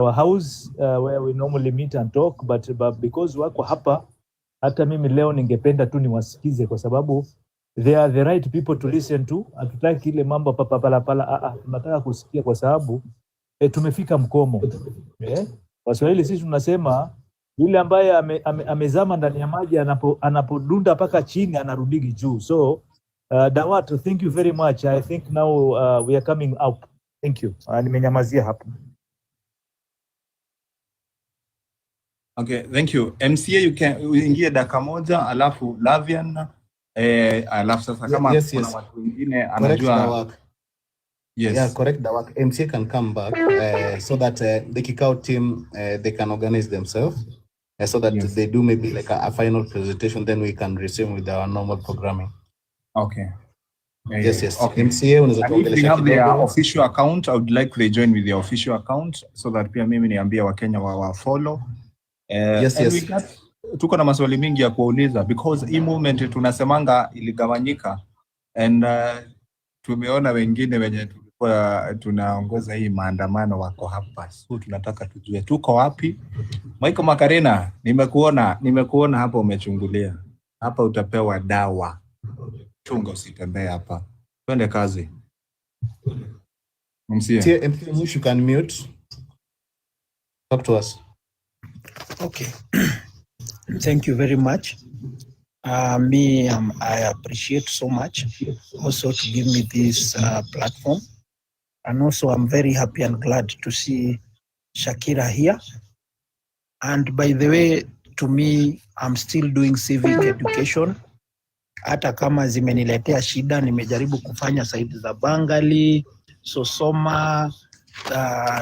our house where we normally meet and talk, but because wako hapa, hata mimi leo ningependa tu niwasikize kwa sababu they are the right people to listen to. Hatutaki ile mambo pala, tunataka kusikia kwa sababu tumefika mkomo. Waswahili sisi tunasema yule ambaye amezama ndani ya maji anapodunda paka chini anarudigi juu. So Dawat, thank you very much. I think now we are coming up. Thank you. Nimenyamazia hapo. Okay, thank you. MCA, you can uingie dakika moja alafu Lavian alafu sasa kama kuna watu wengine anajua. Yes. Yeah, correct the work. MCA can come back so that the kick-out team they can organize themselves so that they do maybe like a final presentation, then we can resume with our normal programming. Okay. Yes. Okay. MCA if they have their official account, I would like they join with their official account so that pia mimi niambia Wakenya wa follow. Yes. Tuko na maswali mingi ya kuuliza because hii movement tunasemanga iligawanyika and tumeona wengine wenye tulikuwa tunaongoza hii maandamano wako hapa, so tunataka tujue tuko wapi. Michael Makarena, nimekuona hapa umechungulia hapa, utapewa dawa. Chunga usitembee hapa, twende kazi. MCA, you can mute. Talk to us. Okay. Thank you very much. I appreciate so much also to give me this platform, and also I'm very happy and glad to see Shakira here. And by the way, to me, I'm still doing civic education. Hata kama zimeniletea shida, nimejaribu kufanya side za Bangali, Sosoma,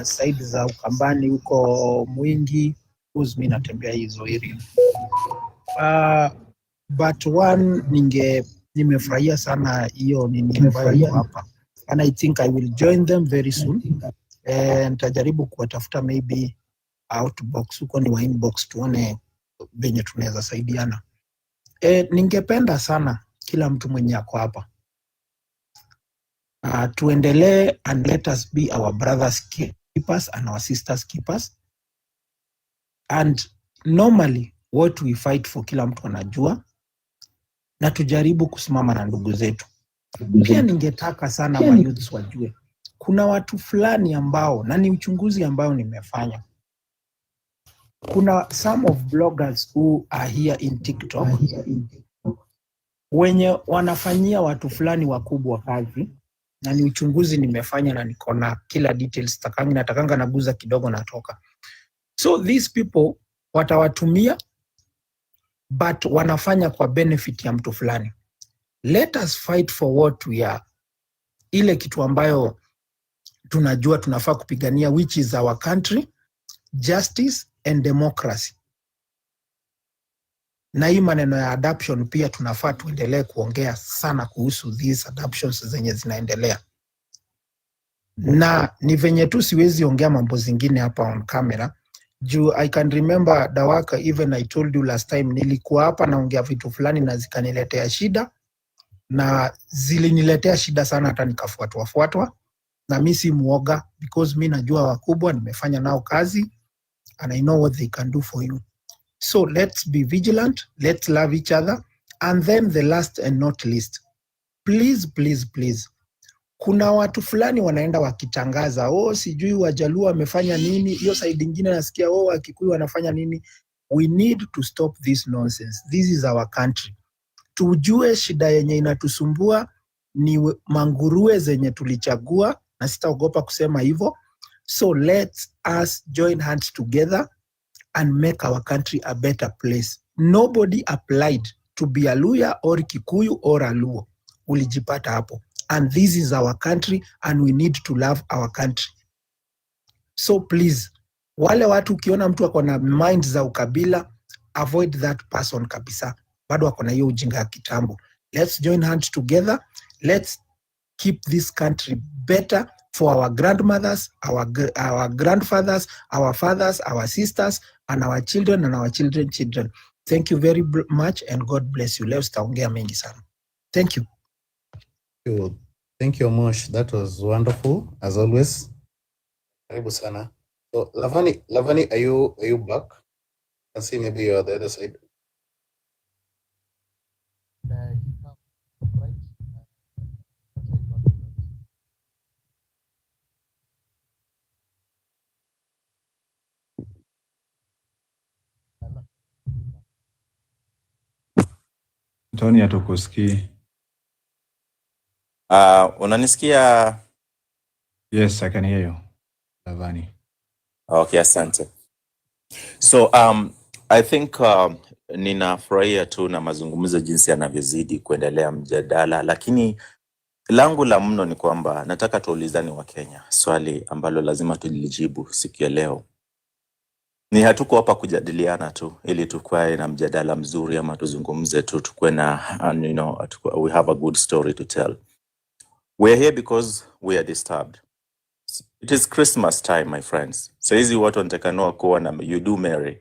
side za Ukambani huko Mwingi, mimi natembea hizo area. But one nimefurahia sana hiyo nimefurahia hapa, and I think I will join them very soon, and tajaribu kuwatafuta maybe outbox huko ni wa inbox tuone venye tunaweza saidiana. Ningependa sana kila mtu mwenye ako hapa tuendelee and let us be our brothers keepers and our sisters keepers, and normally what we fight for kila mtu anajua, na tujaribu kusimama na ndugu zetu. Pia ningetaka sana mayouths wajue kuna watu fulani ambao, na ni uchunguzi ambao nimefanya, kuna some of bloggers who are here in TikTok wenye wanafanyia watu fulani wakubwa kazi, na ni uchunguzi nimefanya na niko na kila details, natakanga naguza kidogo natoka. So these people watawatumia but wanafanya kwa benefit ya mtu fulani. Let us fight for what we are. Ile kitu ambayo tunajua tunafaa kupigania, which is our country, justice and democracy. Na hii maneno ya adoption pia tunafaa tuendelee kuongea sana kuhusu these adoptions zenye zinaendelea. Na ni venye tu siwezi ongea mambo zingine hapa on camera. I can remember Dawaka, even I told you last time, nilikuwa hapa naongea vitu fulani na zikaniletea shida, na ziliniletea shida sana hata nikafuatwa, na mimi si muoga because mimi najua wakubwa, nimefanya nao kazi and I know what they can do for you. So let's be vigilant, let's love each other, and then the last and not least, please, kuna watu fulani wanaenda wakitangaza, sijui Wajaluo wamefanya nini, hiyo side nyingine nasikia Wakikuyu wanafanya nini. We need to stop this nonsense. This is our country. Tujue shida yenye inatusumbua ni manguruwe zenye tulichagua, na sitaogopa kusema hivyo. So let's us join hands together and make our country a better place. Nobody applied to be a Luya or Kikuyu or a Luo. Ulijipata hapo. And this is our country and we need to love our country. So please, wale watu ukiona mtu ako na mind za ukabila, avoid that person kabisa. Bado ako na hiyo ujinga ya kitambo. Let's join hands together. Let's keep this country better for our grandmothers, our grandfathers, our fathers, our sisters, and our children and our children's children. Thank you very much and God bless you. Leo sitaongea mengi sana. Thank you. Thank you, Mosh. That was wonderful, as always. Karibu sana. So Lavani, are you back? I see maybe you're on the other side. Tony hatukusikii. Unanisikia? Yes, I can hear you. Lavani. Okay, asante. So I think ninafurahia tu na mazungumzo jinsi yanavyozidi kuendelea mjadala, lakini langu la mno ni kwamba nataka tuulizane wa Kenya swali ambalo lazima tulijibu siku ya leo. Ni hatuko hapa kujadiliana tu ili tukue na mjadala mzuri ama tuzungumze tu tukue na we have a good story to tell. We are here because we are disturbed. It is Christmas time, my friends. So hizi watu wanatakanoa kuwa na you do merry.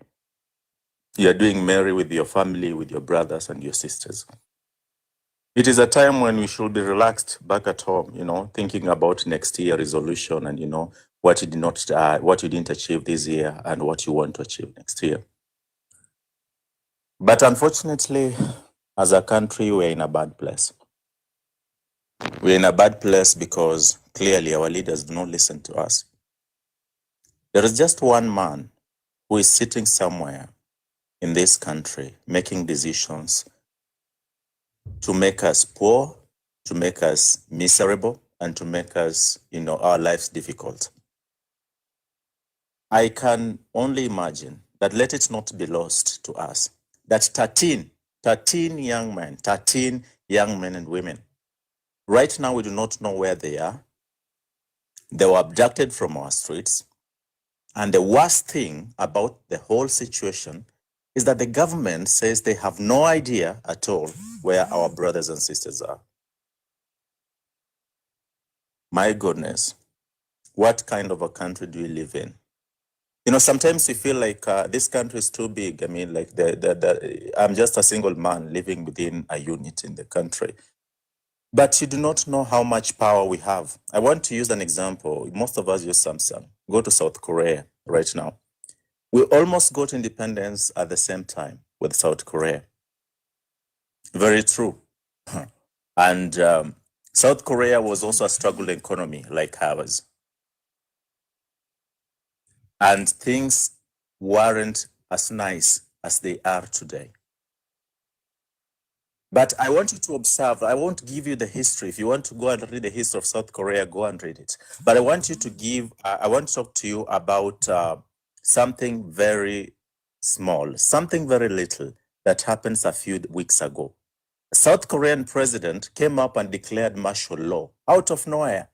You are doing merry with your family, with your brothers and your sisters. It is a time when we should be relaxed back at home, thinking about next year resolution and, what you didn't achieve this year and what you want to achieve next year. But unfortunately, as a country, we're in a bad place. We're in a bad place because clearly our leaders do not listen to us. There is just one man who is sitting somewhere in this country making decisions to make us poor, to make us miserable, and to make us, our lives difficult. I can only imagine that let it not be lost to us that 13 young men and women, right now we do not know where they are. They were abducted from our streets. And the worst thing about the whole situation is that the government says they have no idea at all where our brothers and sisters are. My goodness, what kind of a country do we live in? Sometimes we feel like this country is too big. I mean, like I'm just a single man living within a unit in the country. But you do not know how much power we have. I want to use an example. Most of us use Samsung. Go to South Korea right now. We almost got independence at the same time with South Korea. Very true. And South Korea was also a struggling economy like ours. And things weren't as nice as they are today. But I want you to observe, I won't give you the history. If you want to go and read the history of South Korea, go and read it. But I want to talk to you about something very small, something very little that happens a few weeks ago. A South Korean president came up and declared martial law out of nowhere.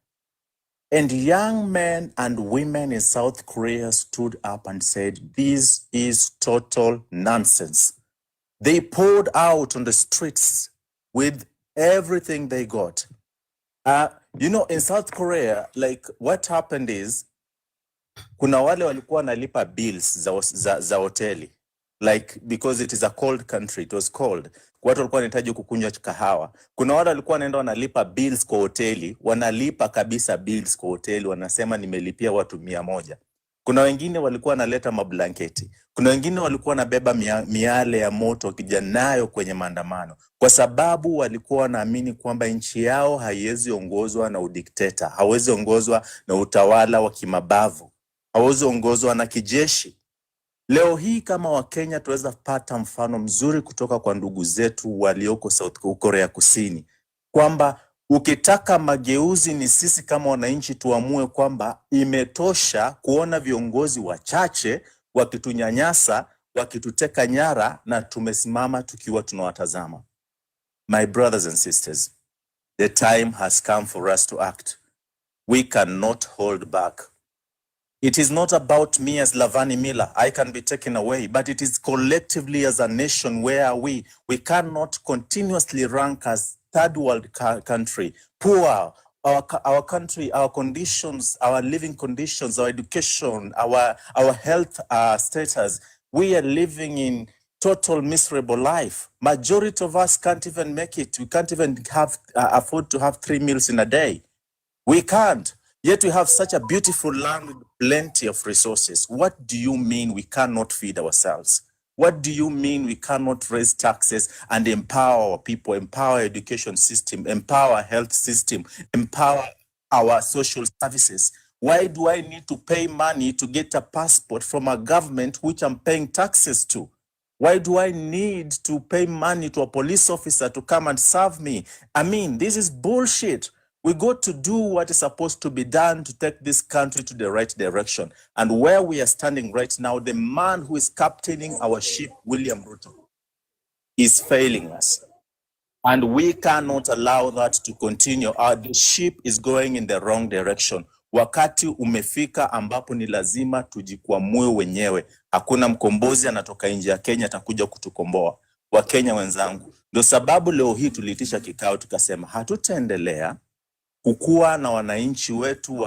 And young men and women in South Korea stood up and said, this is total nonsense. They poured out on the streets with everything they got. In South Korea, like what happened is, kuna wale walikuwa wanalipa bills za hoteli. Like, because it is a cold country, it was cold. Watu walikuwa wanahitaji kukunywa kahawa. Kuna wale walikuwa wanaenda wanalipa bills kwa hoteli, wanalipa kabisa bills kwa hoteli, wanasema nimelipia watu 100. Kuna wengine walikuwa wanaleta mablanketi. Kuna wengine walikuwa wanabeba miale ya moto kijanayo kwenye maandamano. Kwa sababu walikuwa wanaamini kwamba nchi yao haiwezi ongozwa na udikteta, hawezi ongozwa na utawala wa kimabavu, hawezi ongozwa na kijeshi. Leo hii kama Wakenya tuweza pata mfano mzuri kutoka kwa ndugu zetu walioko South Korea Kusini, kwamba ukitaka mageuzi ni sisi kama wananchi tuamue kwamba imetosha kuona viongozi wachache wakitunyanyasa, wakituteka nyara na tumesimama tukiwa tunawatazama. My brothers and sisters, the time has come for us to act. We cannot hold back. It is not about me as Lavani Miller. I can be taken away, but it is collectively as a nation. Where are we? We cannot continuously rank as third world country, poor. Our country, our conditions, our living conditions, our education, our health status. We are living in total miserable life. Majority of us can't even make it. We can't even afford to have 3 meals in a day. We can't. Yet we have such a beautiful land with plenty of resources. What do you mean we cannot feed ourselves? What do you mean we cannot raise taxes and empower our people, empower our education system, empower our health system, empower our social services? Why do I need to pay money to get a passport from a government which I'm paying taxes to? Why do I need to pay money to a police officer to come and serve me? I mean, this is bullshit. We got to do what is supposed to be done to take this country to the right direction. And where we are standing right now, the man who is captaining our ship, William Ruto, is failing us. And we cannot allow that to continue. The ship is going in the wrong direction. Wakati umefika ambapo ni lazima tujikwamue wenyewe. Hakuna mkombozi anatoka nje ya Kenya atakuja kutukomboa. Wakenya wenzangu, ndio sababu leo hii tuliitisha kikao tukasema hatutaendelea kukuwa na wananchi wetu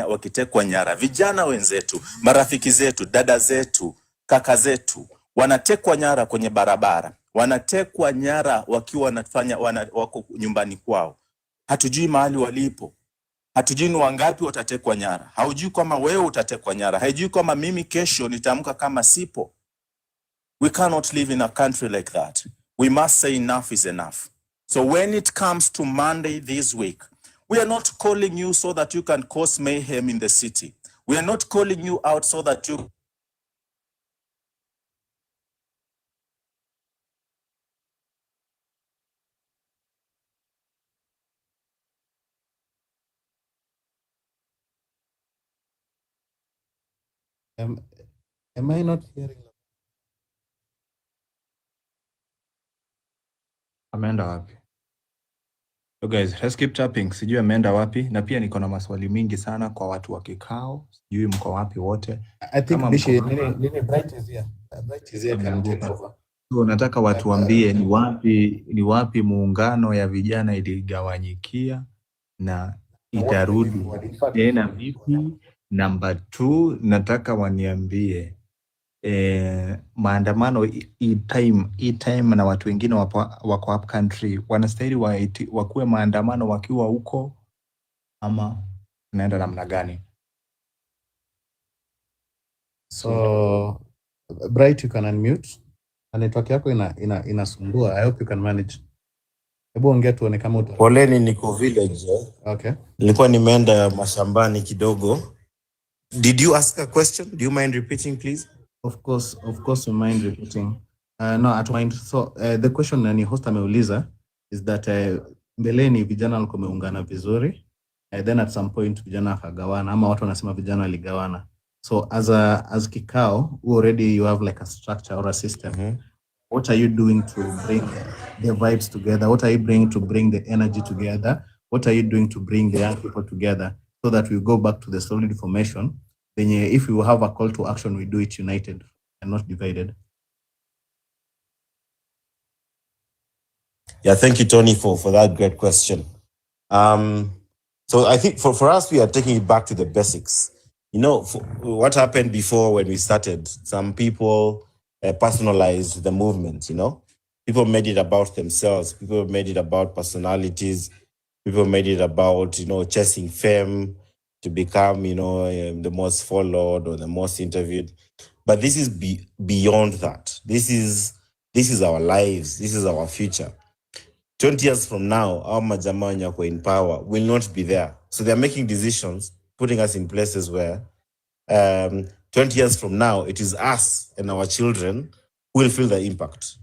wakitekwa nyara. Vijana wenzetu, marafiki zetu, dada zetu, kaka zetu wanatekwa nyara kwenye barabara. Wanatekwa nyara wakiwa wako nyumbani kwao. Hatujui mahali walipo. Hatujui ni wangapi watatekwa nyara. Haujui kama wewe utatekwa nyara. Haujui kama mimi kesho nitaamka kama sipo. We cannot live in a country like that. We must say enough is enough. So when it comes to Monday this week, we are not calling you so that you can cause mayhem in the city. We are not calling you out so that you Am I not hearing? Ameenda wapi? So guys, let's keep tapping. Sijui ameenda wapi, na pia niko na maswali mingi sana kwa watu wa kikao. Sijui mko wapi wote. I think Bright is here. Bright is here, can take over. So nataka watu waambie ni wapi muungano ya vijana iligawanyikia na itarudi tena vipi. Number 2, nataka waniambie maandamano hii time na watu wengine wako up country wanastahili wakuwe maandamano wakiwa huko ama naenda namna gani? So Bright, you can unmute. Network yako inasumbua. I hope you can manage. Hebu ongea tuone kama uta. Poleni, niko village. Okay. Nilikuwa nimeenda mashambani kidogo. Did you ask a question? Do you mind repeating, please? Of course we mind repeating. No, I don't mind. So the question nani host ameuliza is that mbeleni vijana walikuwa wameungana vizuri, then at some point vijana wakagawana ama watu wanasema vijana waligawana. So as kikao, already you have like a structure or a system. What are you doing to bring the vibes together? What are you bringing to bring the energy together? What are you doing to bring the young people together so that we go back to the solid formation? Then if we have a call to action, we do it united and not divided. Yeah, thank you, Tony, for that great question. So I think for us, we are taking it back to the basics. You know, what happened before when we started, some people personalized the movement, you know. People made it about themselves. People made it about personalities. People made it about, you know, chasing fame to become, you know, the most followed or the most interviewed. But this is beyond that. This is our lives. This is our future. 20 years from now, our majamanya who are in power will not be there. So they're making decisions, putting us in places where 20 years from now, it is us and our children who will feel the impact.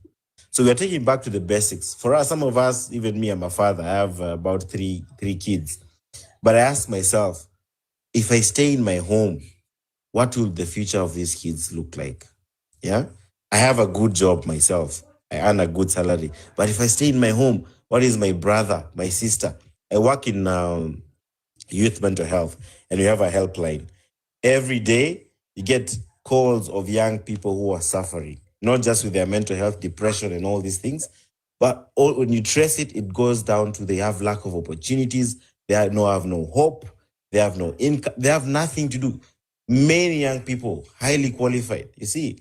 So we're taking back to the basics. For us, some of us, even me, I'm a father, I have about three kids. But I ask myself, if I stay in my home, what will the future of these kids look like? Yeah, I have a good job myself. I earn a good salary. But if I stay in my home, what is my brother, my sister? I work in youth mental health, and we have a helpline. Every day, you get calls of young people who are suffering, not just with their mental health, depression, and all these things, but when you trace it, it goes down to they have lack of opportunities, they have no hope, they have no income, they have nothing to do. Many young people, highly qualified, you see.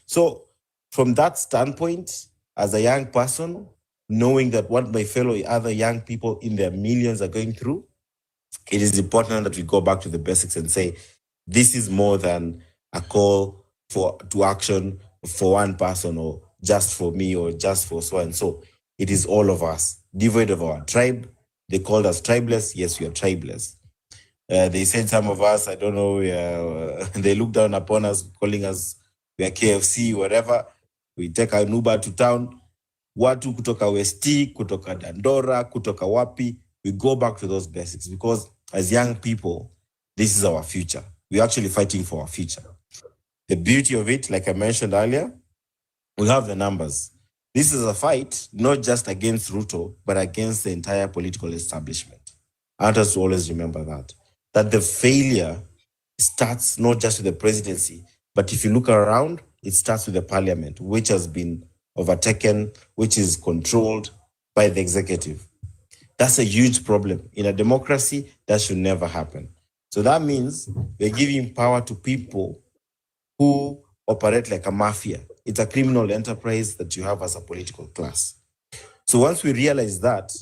So from that standpoint, as a young person, knowing that what my fellow other young people in their millions are going through, it is important that we go back to the basics and say, this is more than a call to action for one person or just for me or just for so and so. It is all of us, devoid of our tribe. They called us tribeless. Yes, we are tribeless. They said some of us, I don't know, they look down upon us, calling us, we are KFC, whatever. We take our Uber to town. Watu kutoka Westi, kutoka Dandora, kutoka Wapi. We go back to those basics because as young people, this is our future. We're actually fighting for our future. The beauty of it, like I mentioned earlier, we have the numbers. This is a fight, not just against Ruto, but against the entire political establishment. I want us to always remember that the failure starts not just with the presidency, but if you look around, it starts with the parliament, which has been overtaken, which is controlled by the executive. That's a huge problem. In a democracy, that should never happen. So that means we're giving power to people who operate like a mafia. It's a criminal enterprise that you have as a political class. So once we realize that,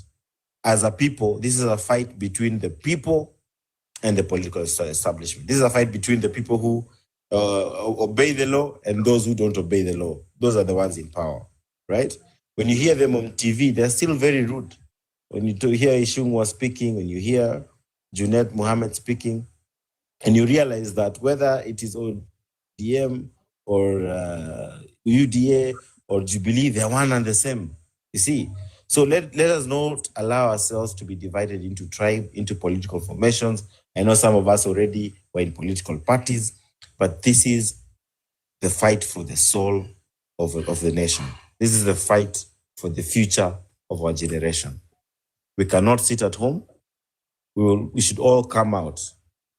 as a people, this is a fight between the people and the political establishment. This is a fight between the people who obey the law and those who don't obey the law. Those are the ones in power, right? When you hear them on TV, they're still very rude. When you hear Ishungwa speaking, when you hear Junet Mohammed speaking, and you realize that whether it is ODM or UDA or Jubilee, they're one and the same, you see. So let us not allow ourselves to be divided into tribe, into political formations. I know some of us already were in political parties, but this is the fight for the soul of the nation. This is the fight for the future of our generation. We cannot sit at home. We should all come out,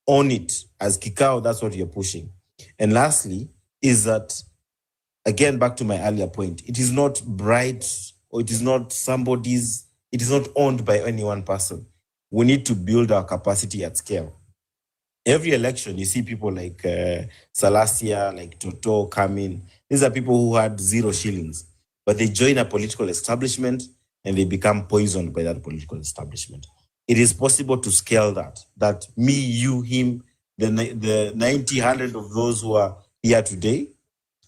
own it. As Kikao, that's what you're pushing. And lastly, is that, again, back to my earlier point, it is not bright or it is not somebody's, it is not owned by any one person. We need to build our capacity at scale. Every election, you see people like Salasia, like Toto come in. These are people who had 0 shillings, but they join a political establishment and they become poisoned by that political establishment. It is possible to scale that me, you, him, the 90, 100 of those who are here today,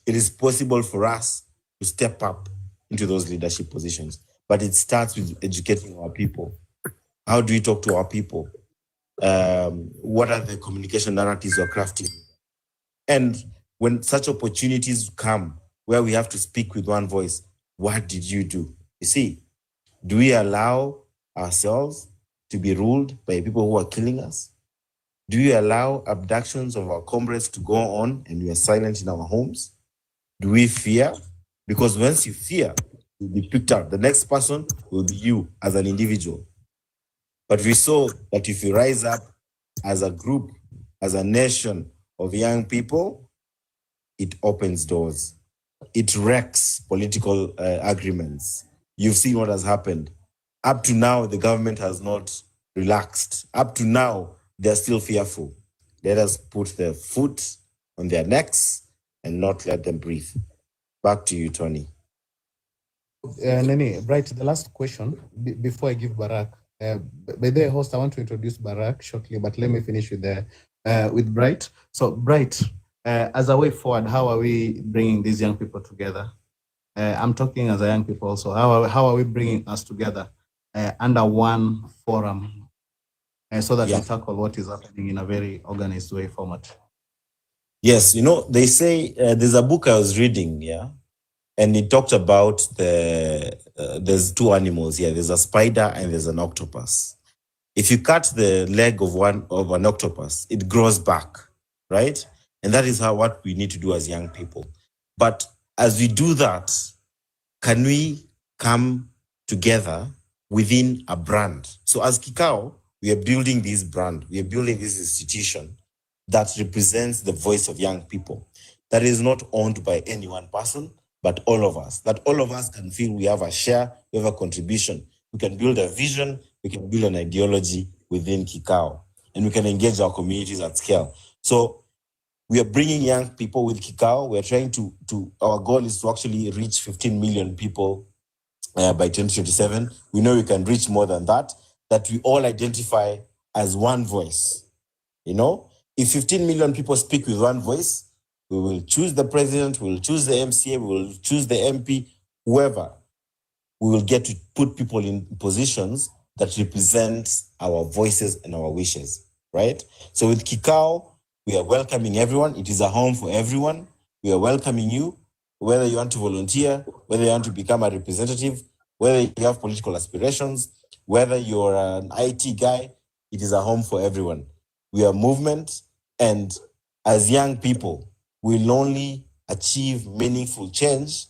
it is possible for us to step up into those leadership positions. But it starts with educating our people. How do we talk to our people? What are the communication narratives we're crafting? And when such opportunities come where we have to speak with one voice, what did you do? You see, do we allow ourselves to be ruled by people who are killing us? Do we allow abductions of our comrades to go on and we are silent in our homes? Do we fear? Because once you fear, you'll be picked up. The next person will be you as an individual. But we saw that if you rise up as a group, as a nation of young people, it opens doors. It wrecks political agreements. You've seen what has happened. Up to now, the government has not relaxed. Up to now, they're still fearful. Let us put their foot on their necks and not let them breathe. Back to you, Tony. Nene, right, the last question before I give Barak. By the host, I want to introduce Barak shortly, but let me finish with Bright. So Bright, as a way forward, how are we bringing these young people together? I'm talking as a young people also. How are we bringing us together under one forum so that we tackle what is happening in a very organized way format? Yes, they say there's a book I was reading, and it talked about there's 2 animals here. There's a spider and there's an octopus. If you cut the leg of an octopus, it grows back, right? And that is what we need to do as young people. But as we do that, can we come together within a brand? So as Kikao, we are building this brand. We are building this institution that represents the voice of young people, that is not owned by any one person, but all of us, that all of us can feel we have a share, we have a contribution. We can build a vision, we can build an ideology within Kikao, and we can engage our communities at scale. So we are bringing young people with Kikao. We're trying to our goal is to actually reach 15 million people by 2027. We know we can reach more than that we all identify as one voice. You know, if 15 million people speak with one voice, we will choose the president, we will choose the MCA, we will choose the MP, whoever. We will get to put people in positions that represent our voices and our wishes, right? So with Kikao, we are welcoming everyone. It is a home for everyone. We are welcoming you, whether you want to volunteer, whether you want to become a representative, whether you have political aspirations, whether you're an IT guy, it is a home for everyone. We are a movement, and as young people, we'll only achieve meaningful change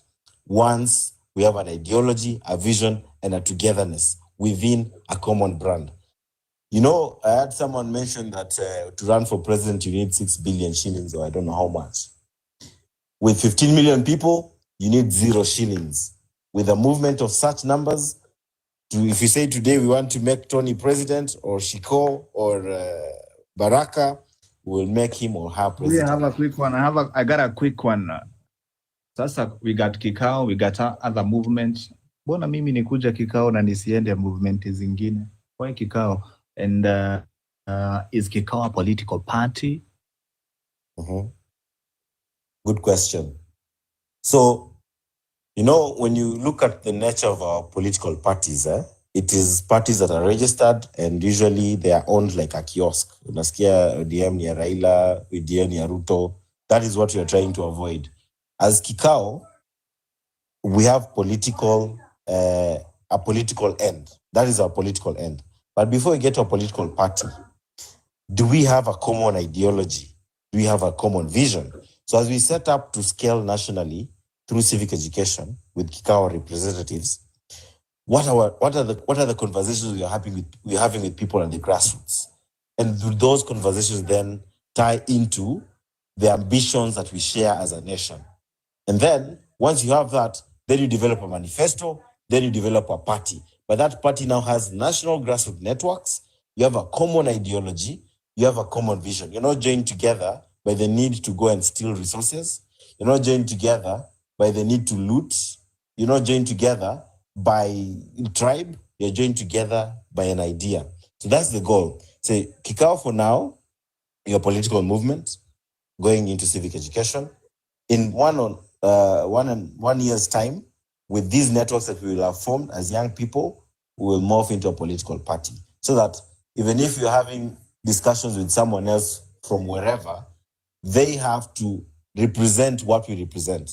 once we have an ideology, a vision, and a togetherness within a common brand. You know, I had someone mention that to run for president, you need 6 billion shillings, or I don't know how much. With 15 million people, you need 0 shillings. With a movement of such numbers, if you say today we want to make Tony president, or Shiko, or Baraka, we'll make him or her We president. have a quick one. I got a quick one. Sasa we got Kikao, we got other movements. Mbona mimi nikuja Kikao na nisiende movement zingine? Why Kikao? And is Kikao a political party? Good question. So, you know, when you look at the nature of our political parties, it is parties that are registered, and usually they are owned like a kiosk. Unasikia ODM ni ya Raila, ODM ni ya Ruto. That is what we are trying to avoid. As Kikao, we have a political end. That is our political end. But before we get to a political party, do we have a common ideology? Do we have a common vision? So as we set up to scale nationally through civic education with Kikao representatives, what are the conversations we're having with people at the grassroots? And do those conversations then tie into the ambitions that we share as a nation? And then once you have that, then you develop a manifesto, then you develop a party. But that party now has national grassroots networks. You have a common ideology. You have a common vision. You're not joined together by the need to go and steal resources. You're not joined together by the need to loot. You're not joined together by tribe. You're joined together by an idea. So that's the goal. So Kikao for now, your political movement, going into civic education. In 1 year's time, with these networks that we will have formed as young people, we will morph into a political party. So that even if you're having discussions with someone else from wherever, they have to represent what we represent.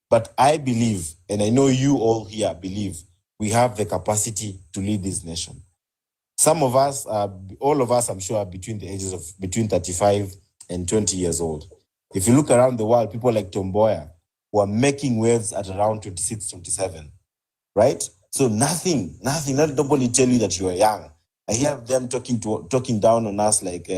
But I believe, and I know you all here believe, we have the capacity to lead this nation. Some of us, all of us, I'm sure, are between the ages of between 35 and 20 years old. If you look around the world, people like Tom Mboya, who are making waves at around 26, 27, right? So nothing, nobody tell you that you are young. I hear them talking down on us like,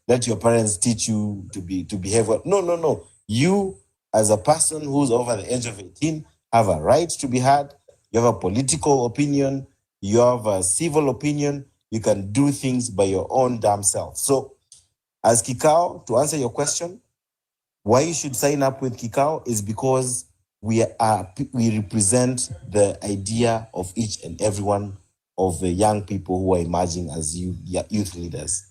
let your parents teach you to behave well. No. You, as a person who's over the age of 18, have a right to be heard. You have a political opinion. You have a civil opinion. You can do things by your own damn self. So as Kikao, to answer your question, why you should sign up with Kikao is because we represent the idea of each and every one of the young people who are emerging as youth leaders.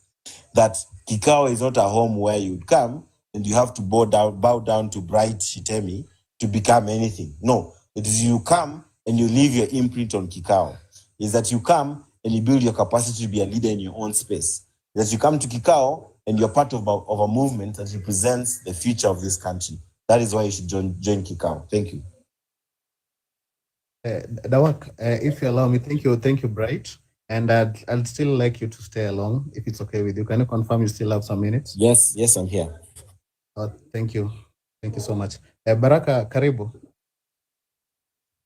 That Kikao is not a home where you come and you have to bow down to Bright Shitemi to become anything. No, it is you come and you leave your imprint on Kikao. Is that you come and you build your capacity to be a leader in your own space. That you come to Kikao and you're part of a movement that represents the future of this country. That is why you should join Kikao. Thank you. Dawak, if you allow me, thank you, Bright. And I'd still like you to stay along, if it's okay with you. Can you confirm you still have some minutes? Yes, I'm here. Thank you so much. Baraka, karibu.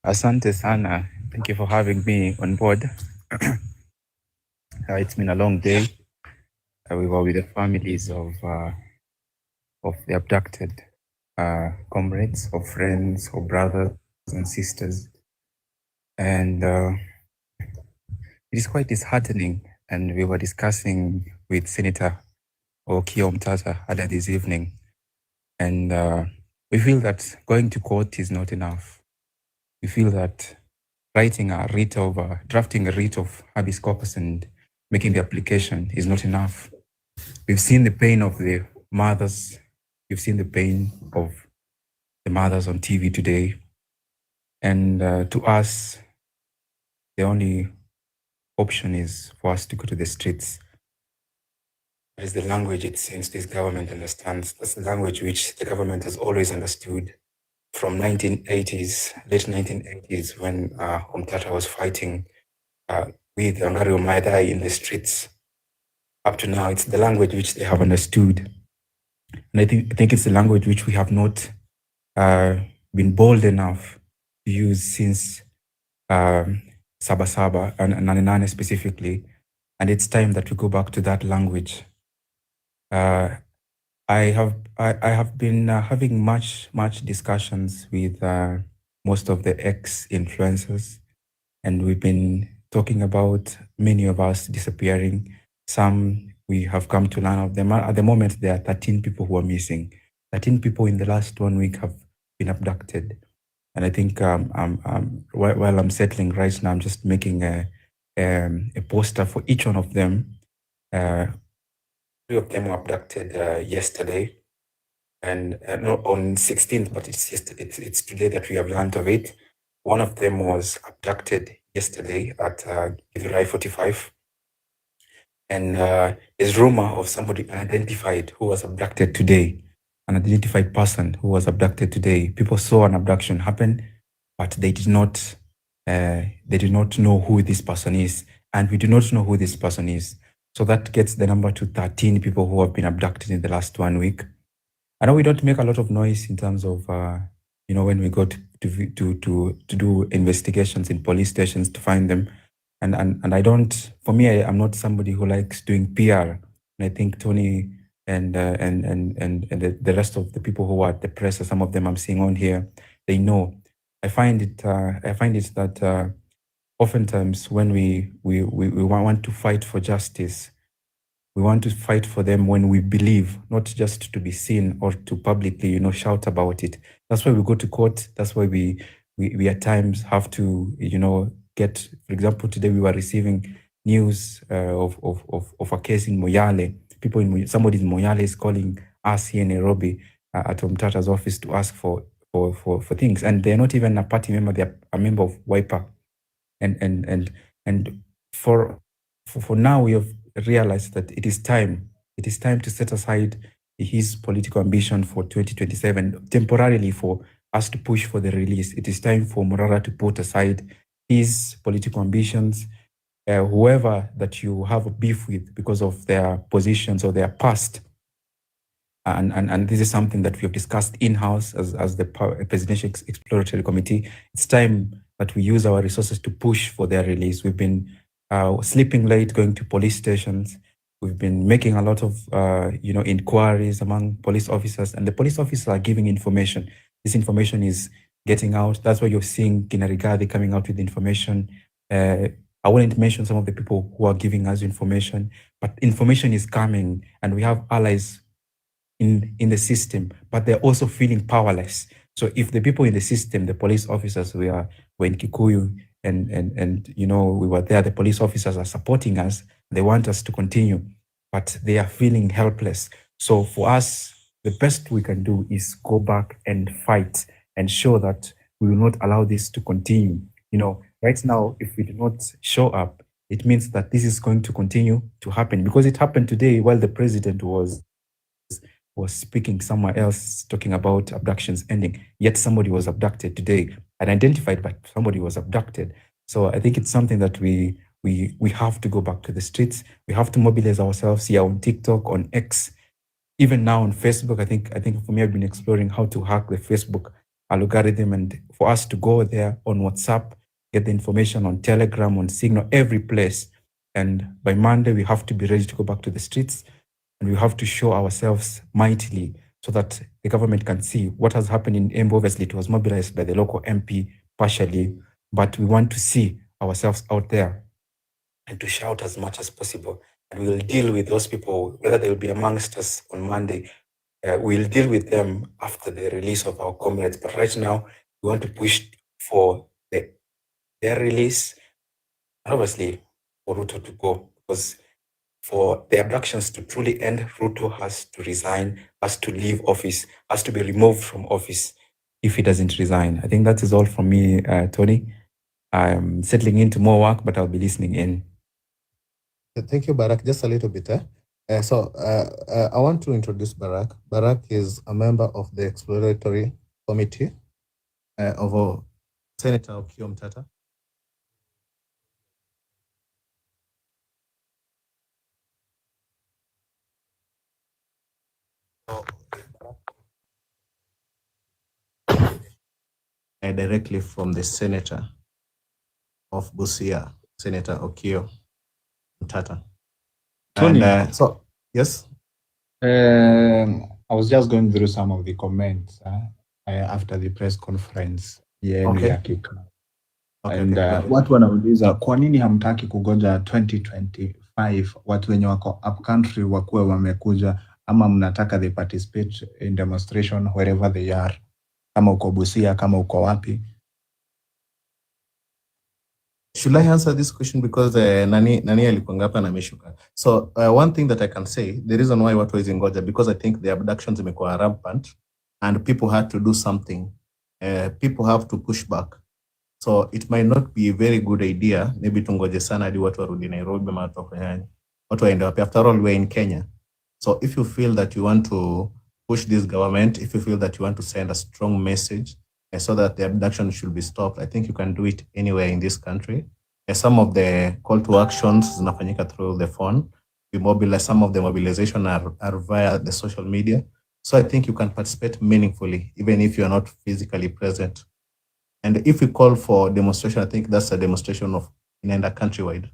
Asante sana. Thank you for having me on board. It's been a long day. We were with the families of the abducted comrades, or friends, or brothers and sisters. And it is quite disheartening. And we were discussing with Senator Okio Mtata earlier this evening. And we feel that going to court is not enough. We feel that drafting a writ of habeas corpus and making the application is not enough. We've seen the pain of the mothers. We've seen the pain of the mothers on TV today. And to us, the only option is for us to go to the streets. That is the language it seems this government understands. That's the language which the government has always understood from 1980s, late 1980s, when Umtata was fighting with Angario Maidai in the streets. Up to now, it's the language which they have understood. And I think it's the language which we have not been bold enough to use since Saba Saba and Naninane specifically. And it's time that we go back to that language. I have been having much discussions with most of the ex-influencers, and we've been talking about many of us disappearing. Some we have come to learn of them. At the moment, there are 13 people who are missing. 13 people in the last 1 week have been abducted. And I think while I'm settling right now, I'm just making a poster for each one of them. 3 of them were abducted yesterday, and not on 16th, but it's today that we have learned of it. One of them was abducted yesterday at Githurai 45, and there's rumor of somebody unidentified who was abducted today, an identified person who was abducted today. People saw an abduction happen, but they did not know who this person is, and we do not know who this person is. So that gets the number to 13 people who have been abducted in the last 1 week. I know we don't make a lot of noise in terms of, when we go to do investigations in police stations to find them. And I don't, for me, I'm not somebody who likes doing PR. And I think Tony and the rest of the people who are at the press, or some of them I'm seeing on here, they know. I find it that oftentimes when we want to fight for justice, we want to fight for them when we believe, not just to be seen or to publicly, shout about it. That's why we go to court. That's why we at times have to, get, for example, today we were receiving news of a case in Moyale. Somebody in Moyale is calling us here in Nairobi at Umtata's office to ask for things, and they're not even a party member; they're a member of Wiper. And for now, we have realized that it is time to set aside his political ambition for 2027 temporarily for us to push for the release. It is time for Morara to put aside his political ambitions. Whoever that you have a beef with because of their positions or their past, and this is something that we have discussed in-house as the Presidential Exploratory Committee. It's time that we use our resources to push for their release. We've been sleeping late, going to police stations. We've been making a lot of inquiries among police officers, and the police officers are giving information. This information is getting out. That's why you're seeing Kinarigadi coming out with information. I wouldn't mention some of the people who are giving us information, but information is coming, and we have allies in the system, but they're also feeling powerless. So if the people in the system, the police officers, were in Kikuyu and we were there, the police officers are supporting us, they want us to continue, but they are feeling helpless. So for us, the best we can do is go back and fight and show that we will not allow this to continue. Right now, if we do not show up, it means that this is going to continue to happen, because it happened today while the president was speaking somewhere else, talking about abductions ending, yet somebody was abducted today, unidentified, but somebody was abducted. So I think it's something that we have to go back to the streets. We have to mobilize ourselves here on TikTok, on X, even now on Facebook. I think for me, I've been exploring how to hack the Facebook algorithm, and for us to go there on WhatsApp, get the information on Telegram, on Signal, every place. And by Monday, we have to be ready to go back to the streets. And we have to show ourselves mightily so that the government can see what has happened in Embu. Obviously, it was mobilized by the local MP partially, but we want to see ourselves out there and to shout as much as possible. And we will deal with those people, whether they will be amongst us on Monday. We'll deal with them after the release of our comrades. But right now, we want to push for their release, and obviously for Ruto to go. because for the abductions to truly end, Ruto has to resign, has to leave office, has to be removed from office if he doesn't resign. I think that is all from me, Tony. I'm settling into more work, but I'll be listening in. Thank you, Barak. Just a little bit. I want to introduce Barak. Barak is a member of the exploratory committee of Senator Okiya Mtata. Directly from the senator of Busia, Senator Okiya Mtata. Tony. And yes. I was just going through some of the comments after the press conference yenu Okay. ya kikao. Okay, And watu wanauliza kwa nini hamtaki kugoja 2025 watu wenye wako upcountry wakuwe wamekuja, ama mnataka they participate in demonstration wherever they are, kama uko Busia, kama uko wapi? Should I answer this question because nani alikuanga hapa na ameshuka? So one thing that I can say, the reason why watu hizi ngoja, because I think the abductions imekuwa rampant and people had to do something. People have to push back. So it might not be a very good idea maybe tungoje sana hadi watu warudi Nairobi ama watu waende wapi. After all, we're in Kenya. So if you feel that you want to push this government, if you feel that you want to send a strong message so that the abduction should be stopped, I think you can do it anywhere in this country. Some of the call to actions zinafanyika through the phone. We mobilize, some of the mobilization are via the social media. So I think you can participate meaningfully, even if you're not physically present. And if we call for demonstration, I think that's a demonstration of inaenda countrywide.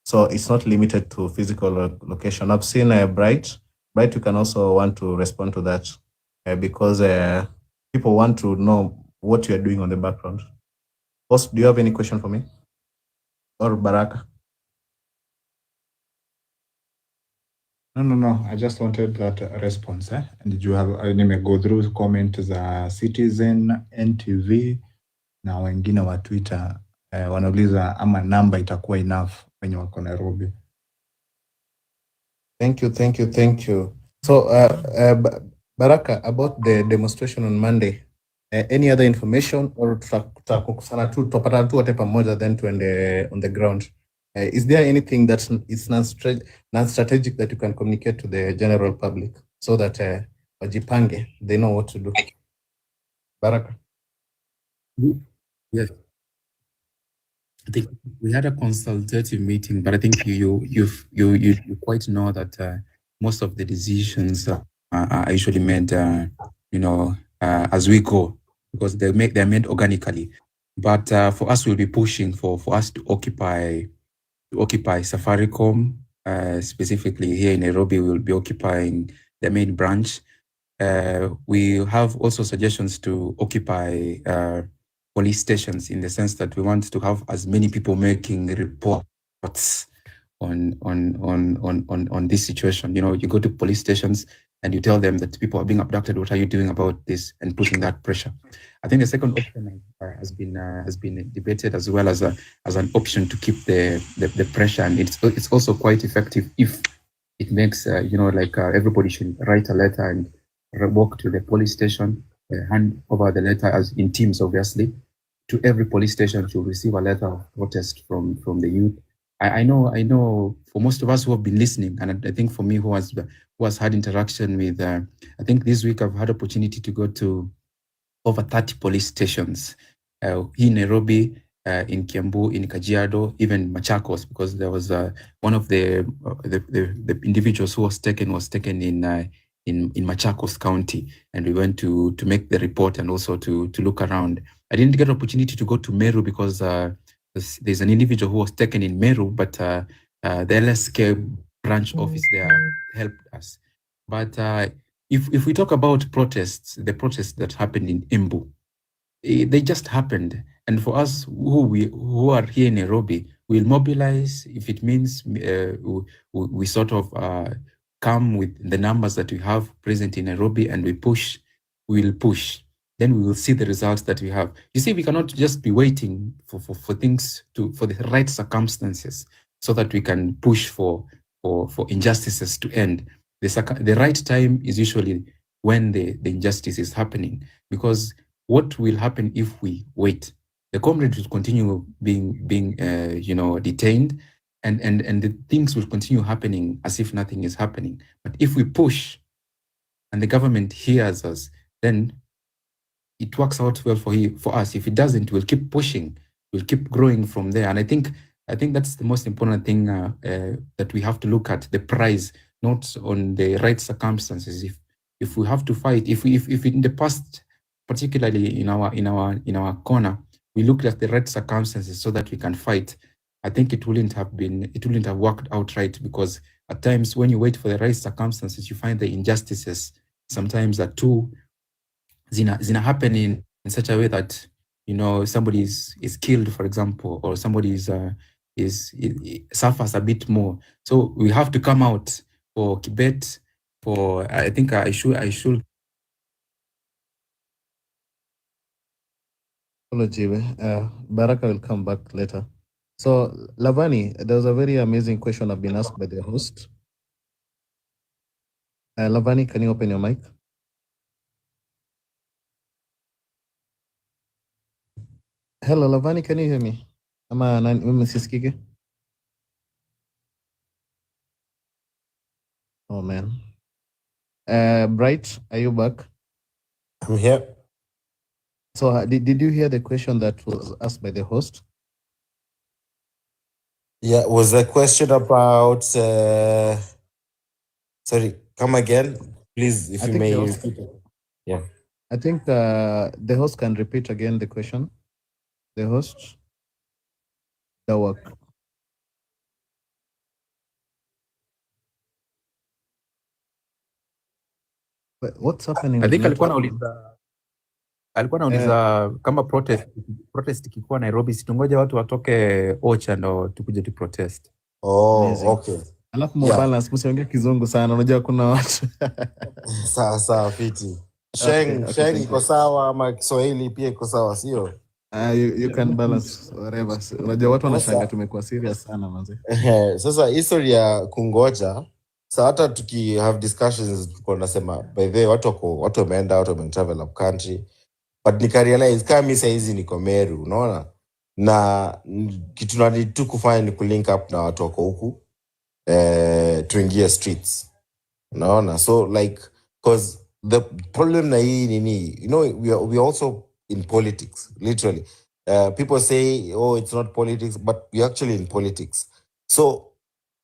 So it's not limited to physical location. I've seen Bright. Bright, you can also want to respond to that because people want to know what you're doing on the background. Boss, do you have any question for me? Or Baraka? No. I just wanted that response. And did you have, I may go through comments za Citizen, NTV, na wengine wa Twitter wanauliza ama namba itakuwa enough wenye wako Nairobi. Thank you. So Baraka, about the demonstration on Monday, any other information or tutakusana tu tupata tu wote pamoja then to on the ground? Is there anything that is non-strategic that you can communicate to the general public so that wajipange, they know what to do? Baraka. Yes. I think we had a consultative meeting, but I think you quite know that most of the decisions are usually made, as we go, because they're made organically. But for us, we'll be pushing for us to occupy Safaricom, specifically here in Nairobi. We will be occupying the main branch. We have also suggestions to occupy police stations, in the sense that we want to have as many people making reports on this situation. You go to police stations and you tell them that people are being abducted. What are you doing about this? And putting that pressure. I think the second option has been debated as well as an option to keep the pressure, and it's also quite effective if it makes everybody should write a letter and walk to the police station, hand over the letter as in teams, obviously. To every police station should receive a letter of protest from the youth. I know for most of us who have been listening, and I think for me who has had interaction with, I think this week I've had opportunity to go to over 30 police stations in Nairobi, in Kiambu, in Kajiado, even Machakos, because there was one of the individuals who was taken in Machakos County, and we went to make the report and also to look around. I didn't get an opportunity to go to Meru because there's an individual who was taken in Meru, but the LSK branch office there helped us. But if we talk about protests, the protests that happened in Embu, they just happened. And for us who are here in Nairobi, we'll mobilize if it means we sort of come with the numbers that we have present in Nairobi, and we'll push. Then we will see the results that we have. You see, we cannot just be waiting for things for the right circumstances. so that we can push for injustices to end. The right time is usually when the injustice is happening, because what will happen if we wait? The comrades will continue being detained, and the things will continue happening as if nothing is happening. But if we push and the government hears us, then it works out well for us. If it doesn't, we'll keep pushing, we'll keep growing from there. And I think that's the most important thing that we have to look at, the price, not on the right circumstances. If we have to fight, if in the past, particularly in our corner, we looked at the right circumstances so that we can fight, I think it wouldn't have worked out right, because at times when you wait for the right circumstances, you find the injustices sometimes are too zina happen in such a way that, somebody is killed, for example, or somebody suffers a bit more. So we have to come out for Kibet. I think I should. Apology. Baraka will come back later. So Lavani, there was a very amazing question I've been asked by the host. Lavani, can you open your mic? Hello, Lavani, can you hear me? Oh man. Bright, are you back? I'm here. So did you hear the question that was asked by the host? Yeah, was the question about sorry, come again, please, if you may repeat it. Yeah. I think the host can repeat again the question. The host. The work. What's happening? I think alikuwa anauliza kama protest ikikuwa Nairobi, situngoja watu watoke Ocha ndo tukuje tu protest. Okay. Alafu balance, msiongee kizungu sana, unajua kuna watu. Sawa fiti. Sheng iko sawa, ama Kiswahili pia iko sawa, sio? You can balance whatever. Unajua watu wanashanga tumekuwa serious sana manze. Sasa history ya kungoja, hata tuki have discussions tuko nasema by the way watu wameenda, watu wametravel up country, but nikarealize kama mimi saizi niko Meru, unaona, na kitu nani tu kufanya ni kulink up na watu wako huku tuingie streets, unaona. So like, cause the problem na hii nini, we are also in politics, literally. People say, oh, it's not politics, but we're actually in politics. So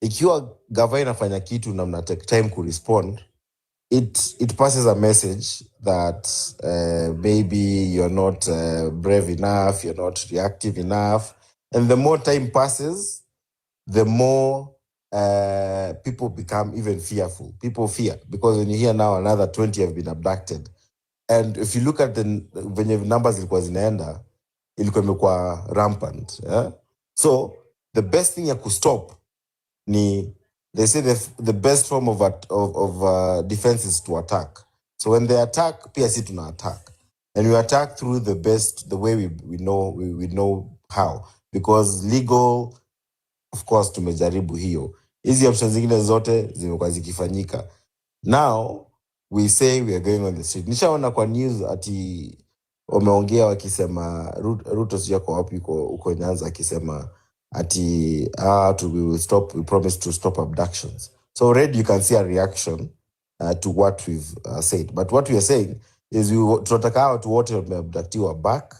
ikiwa gava inafanya kitu na mna take time to respond, it passes a message that maybe you're not brave enough, you're not reactive enough. And the more time passes, the more people become even fearful. People fear, because when you hear now another 20 have been abducted. And if you look at the numbers ilikuwa zinaenda, ilikuwa imekuwa rampant. Yeah? So the best thing ya kustop ni, they say the best form of defense is to attack. So when they attack, pia si tuna attack. And we attack through the way we know how. Because legal, of course, tumejaribu hiyo. Hizi options zingine zote zimekuwa zikifanyika. Now, we say we are going on the street. Nishaona kwa news ati wameongea wakisema Ruto sijako wapi uko Nyanza akisema ati we promise to stop abductions. So already you can see a reaction to what we've said. But what we are saying is tunataka watu wote wameabductiwa back,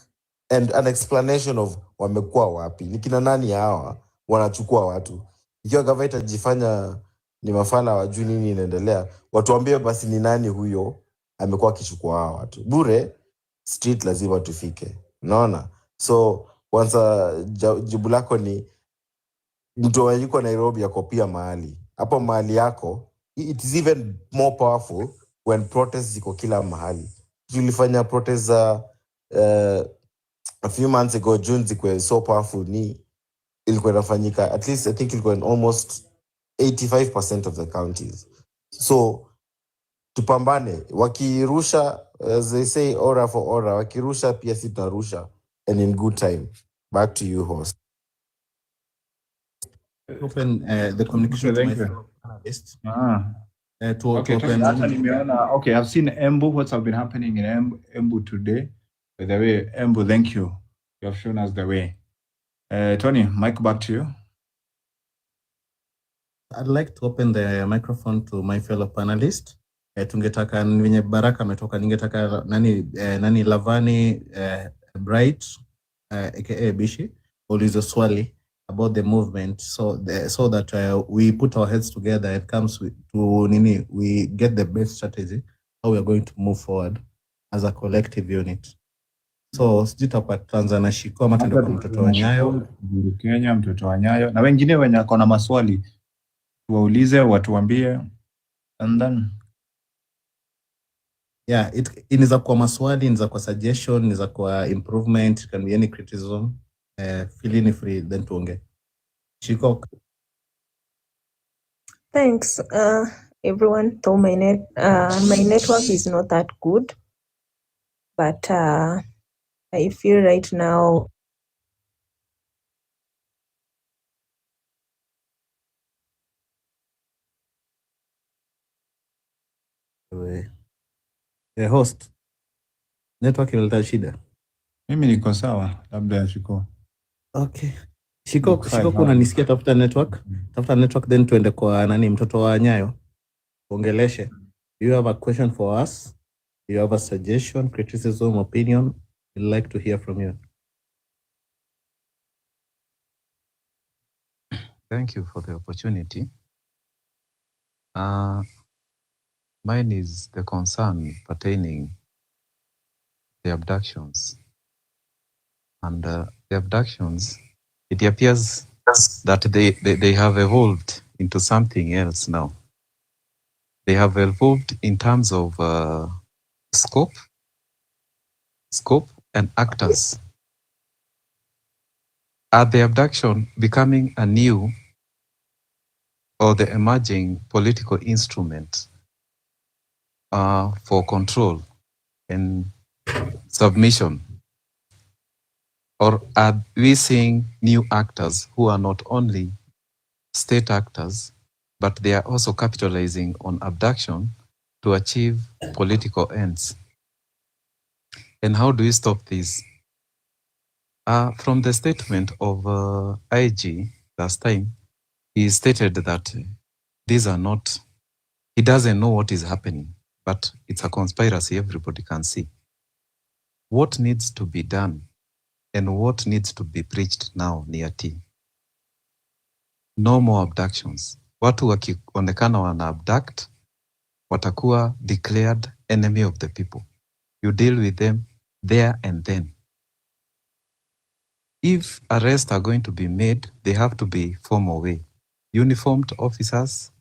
and an explanation of wamekuwa wapi. Ni kina nani hawa wanachukua watu? Ikiwa gava itajifanya ni mafala wajui nini inaendelea, watuambie basi ni nani huyo amekuwa akichukua hawa watu. Bure street lazima tufike. Unaona? So kwanza jibu lako ni mtu yuko Nairobi yako pia mahali. Hapo mahali yako, it is even more powerful when protests ziko kila mahali. Tulifanya protests a few months ago, June, ziko so powerful ni ilikuwa inafanyika, at least I think ilikuwa in almost 85% of the counties. So tupambane, wakirusha, as they say, ora for ora, wakirusha pia si tunarusha, and in good time. Back to you, host. open the communication to my Thank you. panelists. To Okay, open hata nimeona, okay, I've seen Embu, what's been happening in Embu today. By the way, Embu, thank you. You have shown us the way. Tony, mic back to you. I'd like to open the microphone to my fellow panelists. Tungetaka venye Baraka ametoka, ningetaka nani Lavani Bright aka Bishi ulizo swali about the movement, so that we put our heads together. It comes to nini, we get the best strategy how we are going to move forward as a collective unit. So sijita tuanza na Shiko ama tuende kwa mtoto wa Nyayo, Kenya, mtoto wa Nyayo na wengine wenye wako na maswali tuwaulize, watuambie, and then yeah, inaweza kwa maswali, inaweza kwa suggestion, inaweza kwa improvement, it can be any criticism. Feeling free then tuonge. Shiko. Thanks, everyone. Though my network is not that good, but I feel right now The host network inaleta shida. mimi niko sawa, labda Shiko. Okay. Shiko kuna nisikia, tafuta network then tuende kwa nani mtoto wa Nyayo. Ongeleshe. Do you have a question for us? Do you have a suggestion, criticism, opinion? We'd like to hear from you. Thank you for the opportunity. Mine is the concern pertaining the abductions. And the abductions, it appears that they have evolved into something else now. They have evolved in terms of scope and actors. Are the abduction becoming a new or the emerging political instrument for control and submission? Or are we seeing new actors who are not only state actors, but they are also capitalizing on abduction to achieve political ends? And how do we stop this? From the statement of IG last time, he stated that these are not, he doesn't know what is happening, but it's a conspiracy everybody can see. What needs to be done and what needs to be preached now ni ati no more abductions. Watu wakionekana wana abduct watakuwa declared enemy of the people. You deal with them there and then. If arrests are going to be made, they have to be formal way. Uniformed officers,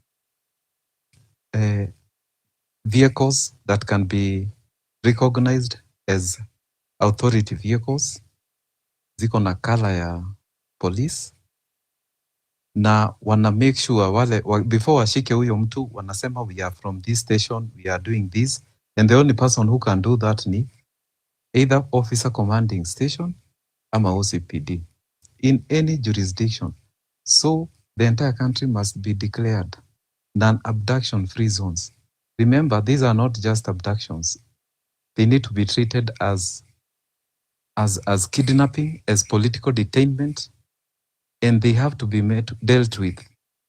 vehicles that can be recognized as authority vehicles, ziko na kala ya police, na wana make sure wale before washike huyo mtu wanasema we are from this station, we are doing this, and the only person who can do that ni either officer commanding station ama OCPD in any jurisdiction. So the entire country must be declared non-abduction free zones. Remember, these are not just abductions. They need to be treated as kidnapping, as political detainment, and they have to be dealt with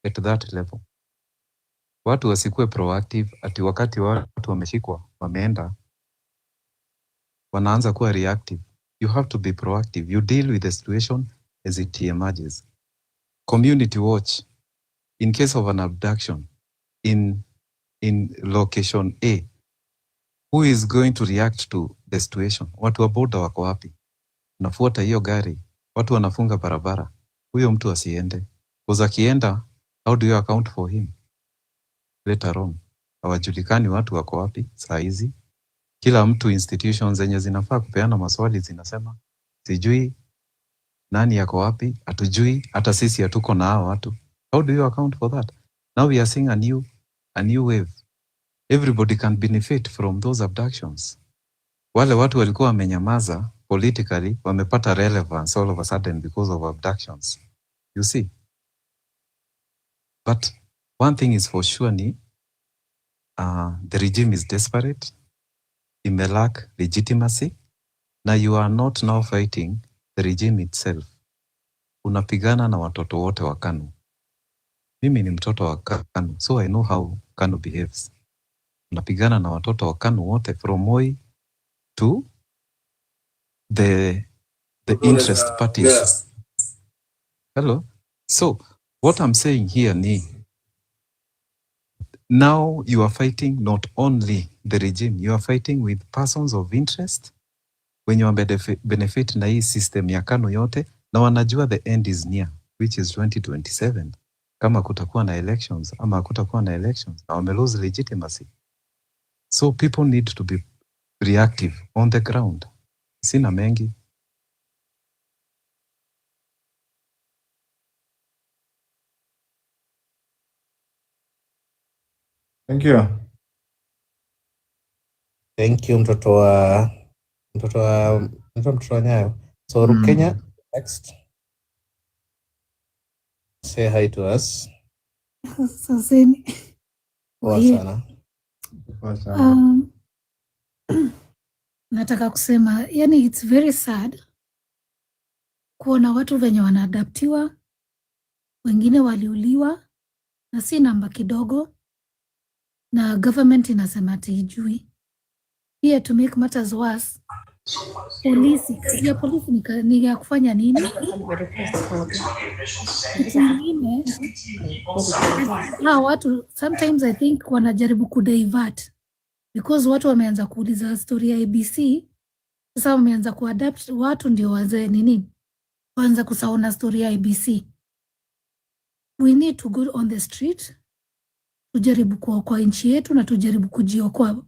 at that level. Watu wasikuwe proactive, ati wakati watu wameshikwa, wameenda, wanaanza kuwa reactive. You have to be proactive. You deal with the situation as it emerges. Community watch. In case of an abduction in location A, who is going to react to the situation? Watu wa boda wako wapi? Unafuata hiyo gari, watu wanafunga barabara, huyo mtu asiende. Because akienda, how do you account for him later on? Hawajulikani watu wako wapi saa hizi. Kila mtu, institutions zenye zinafaa kupeana maswali zinasema sijui nani yako wapi, hatujui, hata sisi hatuko na hao watu. How do you account for that? Now we are seeing a new wave. Everybody can benefit from those abductions. Wale watu walikuwa wamenyamaza politically wamepata relevance all of a sudden because of abductions. You see? But one thing is for sure the regime is desperate, it may lack legitimacy. Now you are not now fighting the regime itself. Unapigana na watoto wote wa KANU. Mimi ni mtoto wa KANU, so I know how KANU behaves. Unapigana na watoto wa KANU wote from Moi to the interest parties. Yes. Hello? So what I'm saying here now you are fighting not only the regime, you are fighting with persons of interest wenye benefit na hii system ya KANU yote, na wanajua the end is near, which is 2027. Kama kutakuwa na elections ama kutakuwa na elections, na wame lose legitimacy. So people need to be reactive on the ground. Sina mengi. Thank you. Thank you, mtoto wa Nyayo. So Rukenya, next. Say hi to us. Saseni. Poa sana. Nataka kusema, yani it's very sad kuona watu venye wanaadaptiwa, wengine waliuliwa, na si namba kidogo, na government inasema ati ijui. Here to make matters worse, polisi ni ya kufanya nini? Watu sometimes I think wanajaribu kudivert because watu wameanza kuuliza story ya ABC. Sasa wameanza kuadapt watu ndio wazee nini, waanza kusaona story ya ABC. We need to go on the street, tujaribu kuokoa nchi yetu na tujaribu kujiokoa,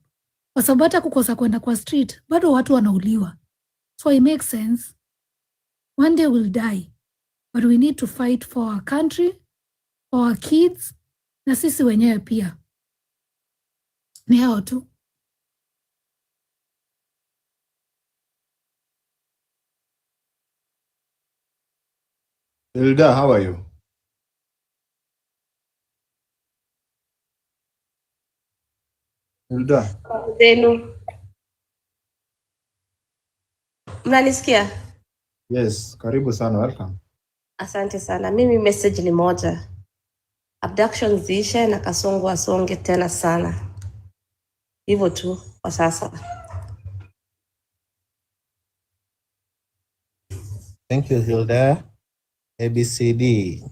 kwa sababu hata kukosa kwenda kwa street bado watu wanauliwa. So it makes sense, one day we'll die, but we need to fight for our country, for our kids, na sisi wenyewe pia. Ni hao tu. Hilda, how are you? Hilda. Zenu. Mnanisikia? Yes, karibu sana, welcome. Asante sana. Mimi message ni moja. Abductions ziishe na Kasongo asonge tena sana. Hivyo tu kwa sasa. Thank you, Hilda. ABCD.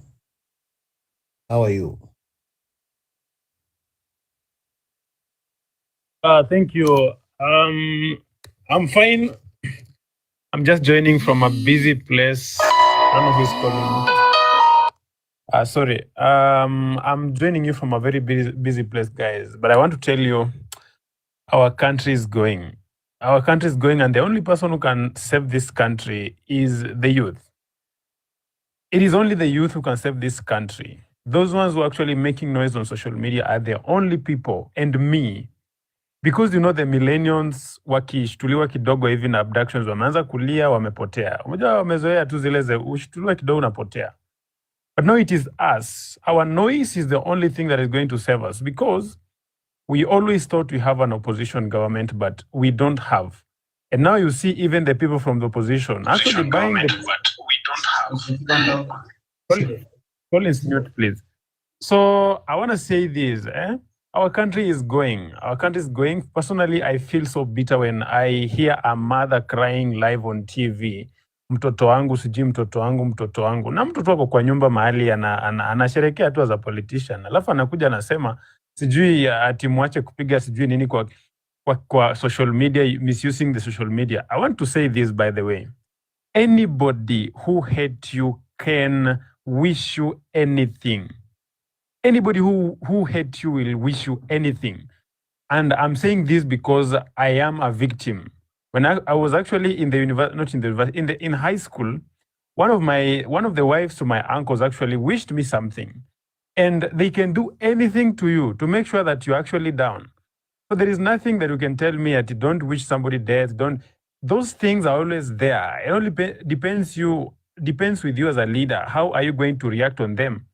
How are you? Thank you. I'm fine. I'm just joining from a busy place. I don't know who's calling me. Sorry. I'm joining you from a very busy place, guys. But I want to tell you, our country is going. Our country is going, and the only person who can save this country is the youth. It is only the youth who can save this country. Those ones who are actually making noise on social media are the only people, and me. Because you know the millennials wakishtuliwa kidogo hivi na abductions wameanza kulia, wamepotea. Unajua wamezoea tu zile za ushtuliwa kidogo unapotea. But now it is us. Our noise is the only thing that is going to save us, because we always thought we have an opposition government, but we don't have. And now you see even the people from the opposition actually buying the... But we don't have. Collins, mute, please. So I want to say this, Our country is going. Our country is going. Personally, I feel so bitter when I hear a mother crying live on TV. Mtoto wangu, sijui mtoto wangu. Na mtoto wako kwa nyumba mahali anasherekea tu as a politician. Alafu anakuja anasema sijui ati muache kupiga sijui nini kwa social media, misusing the social media. I want to say this, by the way. Anybody who hates you can wish you anything. Anybody who hates you will wish you anything. And I'm saying this because I am a victim. When I was actually in the university, not in the university, in high school, one of the wives to my uncles actually wished me something. And they can do anything to you to make sure that you're actually down. So there is nothing that you can tell me that you don't wish somebody death, don't. Those things are always there. It only depends with you as a leader. How are you going to react on them?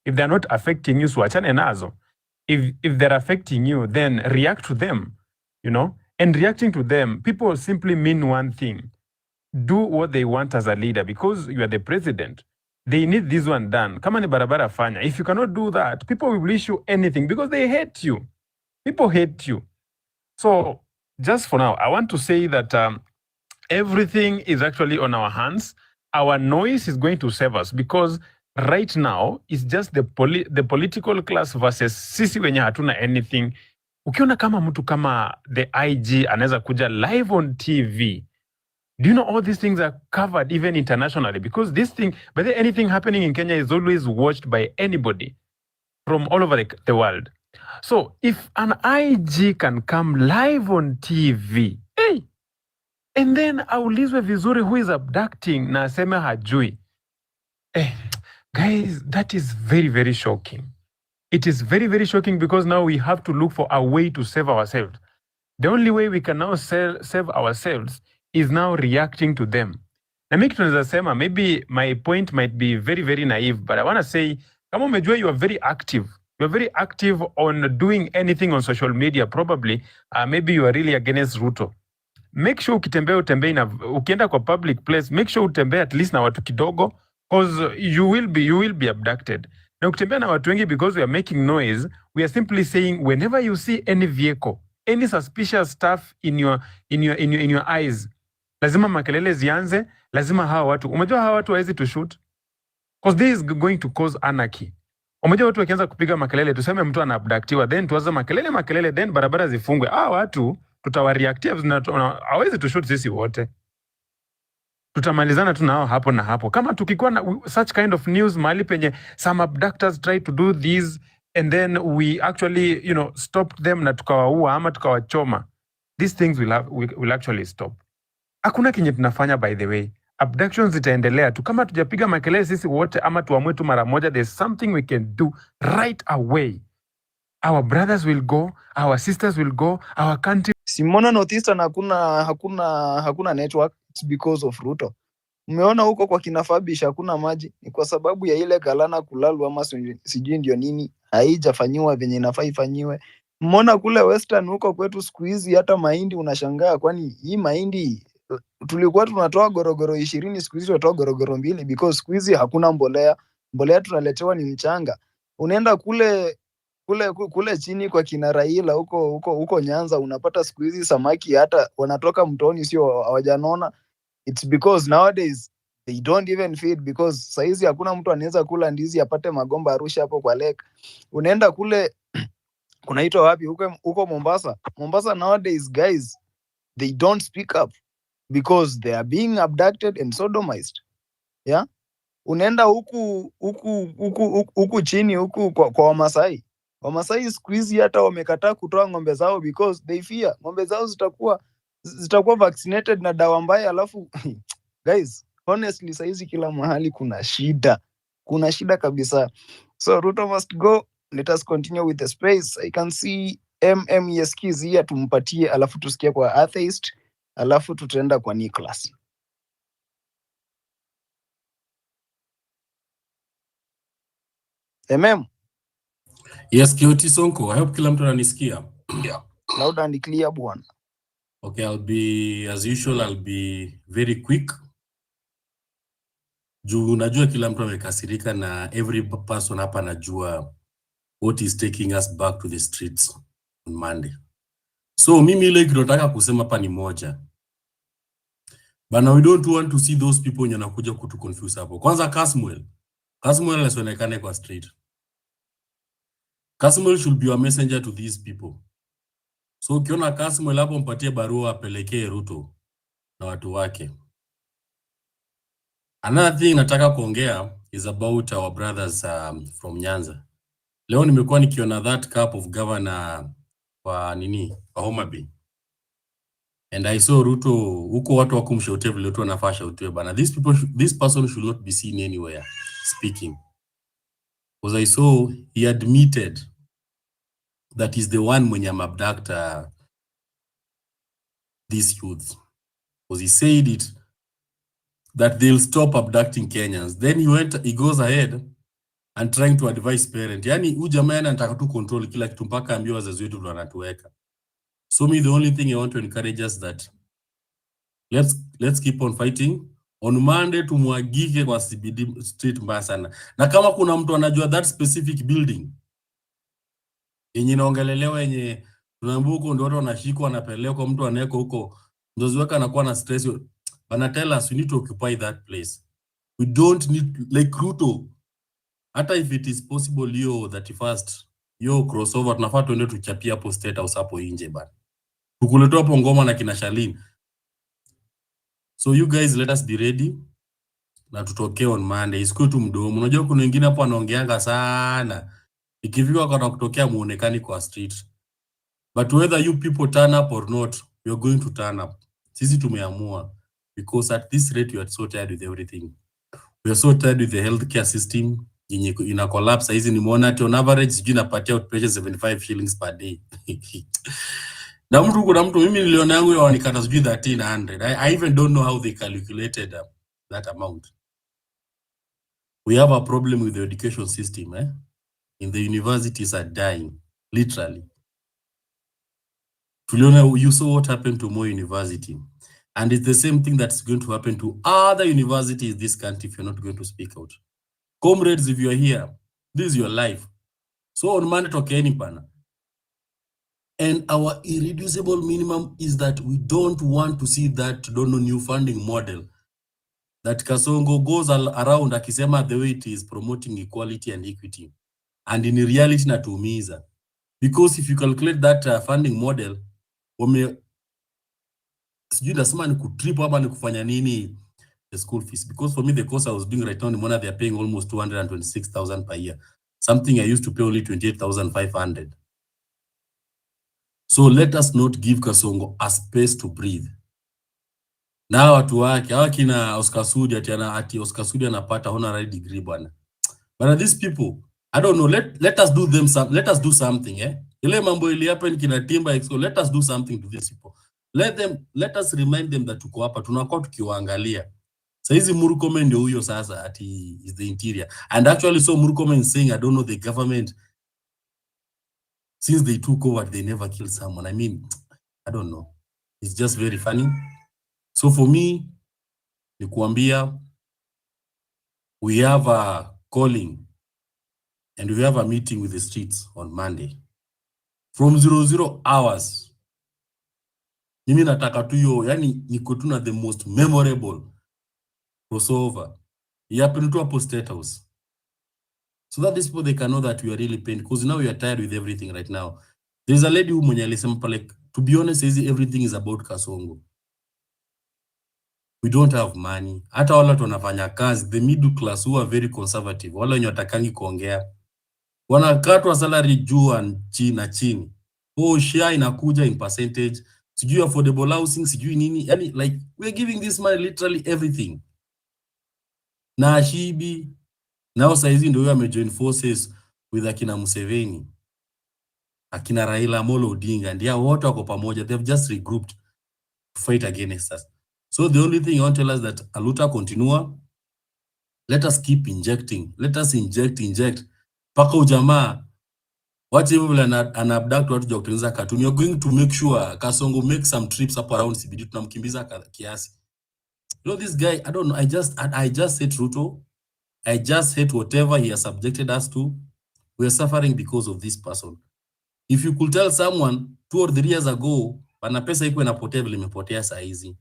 If they're not affecting you, swachane nazo. If they're affecting you, then react to them, you know? And reacting to them, people simply mean one thing. Do what they want as a leader because you are the president. They need this one done. Kama ni barabara fanya. If you cannot do that, people will issue anything because they hate you. People hate you. So just for now, I want to say that everything is actually on our hands. Our noise is going to save us because right now it's just the political class versus sisi wenye hatuna anything. Ukiona kama mtu kama the IG anaweza kuja live on TV. Do you know all these things are covered even internationally? Because this thing, but anything happening in Kenya is always watched by anybody from all over the world. So if an IG can come live on TV, hey, and then aulizwe vizuri who is abducting na aseme hajui. Guys, that is very, very shocking. It is very, very shocking because now we have to look for a way to save ourselves. The only way we can now save ourselves is now reacting to them. Na mimi tunaweza sema, maybe my point might be very, very naive, but I want to say, kama umejua you are very active. You are very active on doing anything on social media, probably, maybe you are really against Ruto. Make sure ukitembea utembee na ukienda kwa public place, make sure utembee at least na watu kidogo because you will be abducted. Na ukitembea na watu wengi because we are making noise, we are simply saying whenever you see any vehicle, any suspicious stuff in your eyes, lazima makelele zianze, lazima hawa watu, umejua hawa watu hawezi to shoot because this is going to cause anarchy. Umejua watu wakianza kupiga makelele, tuseme mtu anaabductiwa, then tuanze makelele, then barabara zifungwe. Watu tutawareactive na hawezi to shoot sisi wote. Tutamalizana tu nao hapo na hapo. Kama tukikuwa na such kind of news mahali penye some abductors try to do this and then we actually, stopped them na tukawaua ama tukawachoma, these things will actually stop. Hakuna kinye tunafanya, by the way. Abductions zitaendelea tu kama tujapiga makelele sisi wote ama tuamue tu mara moja. There's something we can do right away. Our brothers will go, our sisters will go, our country. Simona Northeastern hakuna network, it's because of Ruto. Umeona huko kwa kina Fabish hakuna maji, ni kwa sababu ya ile galana kulalu ama sijui ndio nini haijafanywa venye inafaa ifanywe. Umeona kule Western huko kwetu siku hizi hata mahindi unashangaa, kwani hii mahindi tulikuwa tunatoa gorogoro 20, siku hizi tunatoa gorogoro 2 because siku hizi hakuna mbolea tunaletewa ni mchanga. Unaenda kule chini kwa kina Raila huko Nyanza unapata siku hizi samaki hata wanatoka mtoni sio hawajanona. It's because nowadays they don't even feed because saizi hakuna mtu anaweza kula ndizi apate magomba Arusha hapo kwa lake. Unaenda kule kunaitwa wapi huko Mombasa nowadays guys they don't speak up because they are being abducted and sodomized. Yeah? Unaenda huku chini huku kwa Wamasai siku hizi hata wamekataa kutoa ng'ombe zao because they fear ng'ombe zao zitakuwa vaccinated na dawa mbaya. Alafu guys, honestly saizi kila mahali kuna shida kabisa. So Ruto must go. Let us continue with the space. I can see MMESKs here, tumpatie alafu tusikie kwa atheist alafu tutaenda kwa Nicholas. Yes, Kioti Sonko. I hope kila mtu ananisikia. Yeah. Loud and clear bwana. Okay, as usual, I'll be very quick. Juu najua kila mtu amekasirika na every person hapa najua what is taking us back to the streets on Monday. So mimi ile kinataka kusema hapa ni moja. Bana, we don't want to see those people wenye wanakuja kutu confuse hapo. Kwanza Kasmuel asionekane kwa street. Kasmuel should be a messenger to these people. So ukiona Kasmuel hapo mpatie barua apelekee Ruto na watu wake. Another thing nataka kuongea is about our brothers from Nyanza. Leo nimekuwa nikiona that cup of governor wa Homa Bay. And I saw Ruto huko watu wakumshautia vile Ruto anafaa shautiwe bana. This person should not be seen anywhere speaking. Because I saw he admitted that he's the one mwenye abduct these youths. Because he said it that they'll stop abducting Kenyans. Then he goes ahead and trying to advise parent. Yani huyu jamaa anataka tu control kila kitu mpaka ambie wazazi wetu ndo wanatuweka. So me, the only thing I want to encourage us that let's keep on fighting. On Monday tumwagike kwa CBD street mbaya sana. Na kama kuna mtu anajua that specific building yenye inaongelelewa yenye tunaambiwa huko ndio watu wanashikwa wanapelekwa, mtu anaweka huko, mzazi wake anakuwa na stress, bana tell us we need to occupy that place. We don't need like Ruto. Hata if it is possible yo 31st yo crossover tunafaa tuende tuchapia hapo State House hapo nje bana. Tukuletwa hapo ngoma na kina Shalin. So you guys let us be ready na tutokee on Monday. Isiku tu mdomo. Unajua kuna wengine hapo wanaongeanga sana. Ikifika kwa kutokea muonekani kwa street. But whether you people turn up or not, we are going to turn up. Sisi tumeamua because at this rate we are so tired with everything. We are so tired with the healthcare system. Ina collapse hizi nimeona ati on average sijui napatia outpatient 75 shillings per day. Na kuna mtu mimi niliona yangu ya wanikata sijui 1300. I even don't know how they calculated that amount. We have a problem with the education system, in the universities are dying, literally. You saw what happened to Moi University. And it's the same thing that's going to happen to other universities in this country if you're not going to speak out. Comrades, if you are here, this is your life. So on Monday, tokeni pana. And our irreducible minimum is that we don't want to see that new funding model that Kasongo goes around akisema the way it is promoting equality and equity. And in reality natuumiza. Because if you calculate that funding model, sijui nasema ni kutrip ama ni kufanya nini the school fees. Because for me, the course I was doing right now, Nimona, they are paying almost 226,000 per year. Something I used to pay only 28,500. So let us not give Kasongo a space to breathe. Na watu wake, hawa kina Oscar Sudi, ati Oscar Sudi anapata honorary degree bwana. But these people, I don't know, let us do something, Ile mambo ili happen kina Timba Exco, let us do something to these people. Let us remind them that tuko hapa, tunakuwa tukiwaangalia. Saizi Murkomen ndio huyo sasa ati is the interior. And actually so Murkomen saying I don't know the government since they took over they never killed someone. I mean, I don't know. It's just very funny. So for me, ni kuambia we have a calling and we have a meeting with the streets on Monday from 00 hours. Mimi nataka tu hiyo, yani niko tu na the most memorable crossover. Yapen to hapo State House. So that these people, they can know that we are really pained because now we are tired with everything right now. There's a lady who mwenye alisema like, to be honest, everything is about Kasongo. We don't have money. Hata wala tunafanya kazi, the middle class who are very conservative, wala wenye watakangi kuongea. Wanakatwa salary juu na chini. Share inakuja in percentage. Sijui affordable housing, sijui nini. Yani like, we're giving this money literally everything. Na Ashibi, now saizi ndio amejoin forces with akina Museveni, akina Raila Amolo Odinga, and wote wako pamoja. They've just regrouped to fight against us. So the only thing I want to tell us that aluta continua. Let us keep injecting. Let us inject. Paka ujamaa, whatever an abduct watu ja kutengeneza cartoon. You're going to make sure Kasongo make some trips up around CBD. Tunamkimbiza kiasi. You know this guy, I don't know. I just hate Ruto. I just hate whatever he has subjected us to. We are suffering because of this person. If you could tell someone 2 or 3 years ago, pana pesa iko inapotea vile imepotea saa hizi.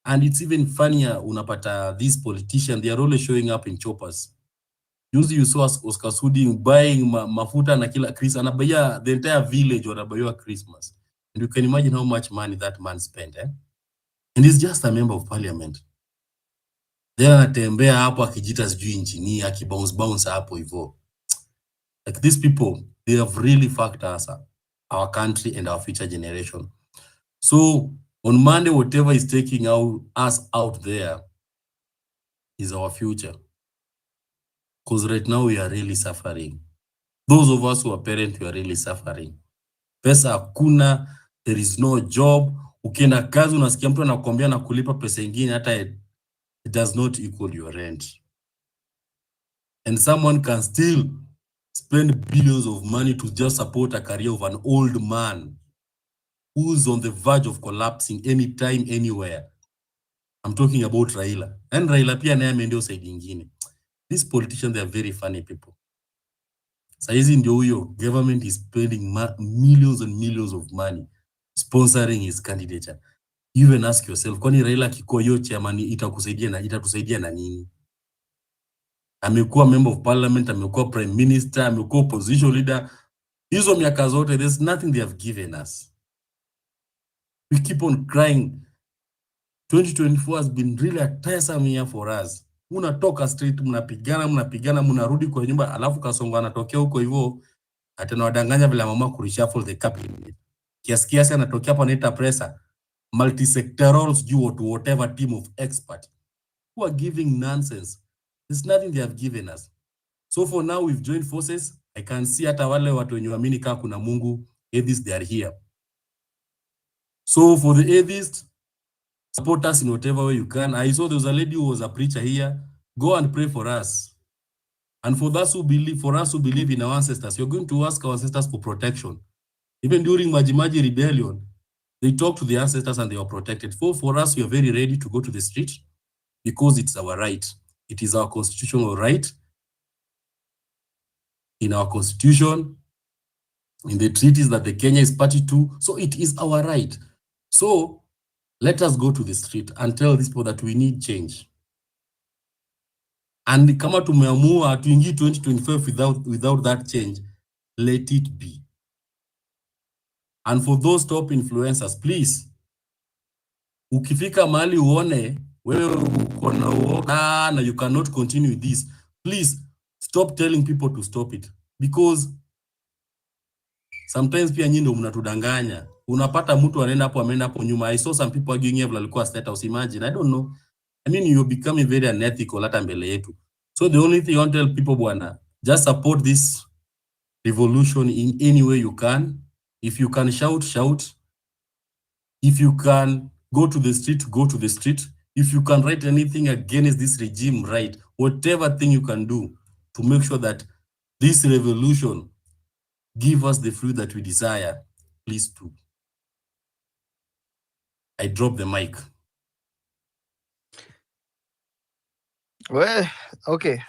And it's even funnier, unapata these politicians, they are always showing up in choppers. Usually you saw Oscar Sudi buying mafuta na kila Christmas, anabaya the entire village wanabaywa Christmas. And you can imagine how much money that man spent, And he's just a member of parliament. Then anatembea hapo akijita sijui engineer, akibounce hapo hivyo. Like these people, they have really fucked us up, our country and our future generation. So on Monday, whatever is taking us out there is our future. Because right now we are really suffering. Those of us who are parents, we are really suffering. Pesa hakuna, there is no job. Ukienda kazi unasikia mtu anakuambia na kulipa pesa nyingine hata it does not equal your rent. and someone can still spend billions of money to just support a career of an old man who's on the verge of collapsing anytime, anywhere. I'm talking about Raila. And Raila pia naye ameenda side nyingine. These politicians, they are very funny people. Saizi ndio huyo government is spending millions and millions of money sponsoring his candidature. You even ask yourself, kwani Raila akikuwa hiyo chairman itatusaidia na nini? Amekuwa member of parliament, amekuwa prime minister, amekuwa opposition leader. Hizo miaka zote, there's nothing they have given us. We keep on crying. 2024 has been really a tiresome year for us. Munatoka street, mnapigana, mnarudi kwa nyumba, alafu Kasongo anatokea huko hivyo, atana wadanganya vile mama kureshuffle the cabinet. Kiasi anatokea hapa anaita pressa, multi-sectoral, whatever team of experts who are giving nonsense. There's nothing they have given us. So for now, we've joined forces. I can see hata wale watu wenye waamini kama kuna Mungu, atheists, they are here. So for the atheists, support us in whatever way you can. I saw there was a lady who was a preacher here. Go and pray for us. And for us who believe in our ancestors, you're going to ask our ancestors for protection. Even during Majimaji rebellion, they talked to the ancestors and they were protected. For us, we are very ready to go to the street because it's our right. It is our constitutional right. In our constitution, in the treaties that the Kenya is party to. So it is our right. So let us go to the street and tell these people that we need change. And kama tumeamua tuingie 2025 without that change, let it be. And for those top influencers, please, ukifika mahali uone wewe uko na uoga na you cannot continue with this, please stop telling people to stop it, because sometimes pia nyinyi ndio mnatudanganya. Unapata mtu anaenda hapo ameenda hapo nyuma. I saw some people arguing here alikuwa state house. Imagine, I don't know. I mean, you're becoming very unethical hata mbele yetu. So the only thing I want to tell people, bwana, just support this revolution in any way you can. If you can shout, shout. If you can go to the street, go to the street. If you can write anything against this regime, write. Whatever thing you can do to make sure that this revolution give us the fruit that we desire, please do. I drop the mic. Well, okay.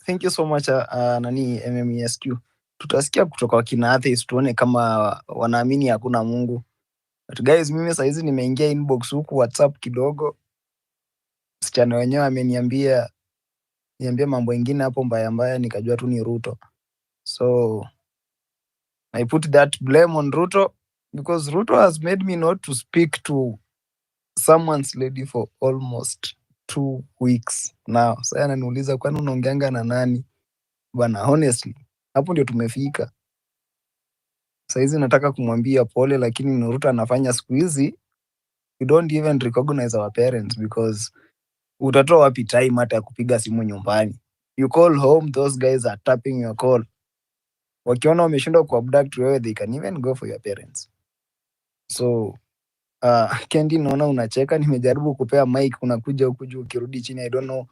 Thank you so much, nani MMESQ. Tutasikia kutoka wakina atheists tuone kama wanaamini hakuna Mungu. But guys, mimi saizi nimeingia inbox huku WhatsApp kidogo. Msichana wenyewe ameniambia mambo mengine hapo mbaya, nikajua tu ni Ruto. So I put that blame on Ruto because Ruto has made me not to speak to someone's lady for almost 2 weeks now. Sasa ananiuliza kwani unaongeanga na nani? Bana, honestly, hapo ndio tumefika. Saizi nataka kumwambia pole, lakini Ruto anafanya siku hizi, we don't even recognize our parents because utatoa wapi time hata ya kupiga simu nyumbani? You call home, those guys are tapping your call. Wakiona wameshindwa kuabduct wewe, they can even go for your parents. So Kendi, naona unacheka. Nimejaribu kupea mic, unakuja huku juu ukirudi chini. I don't know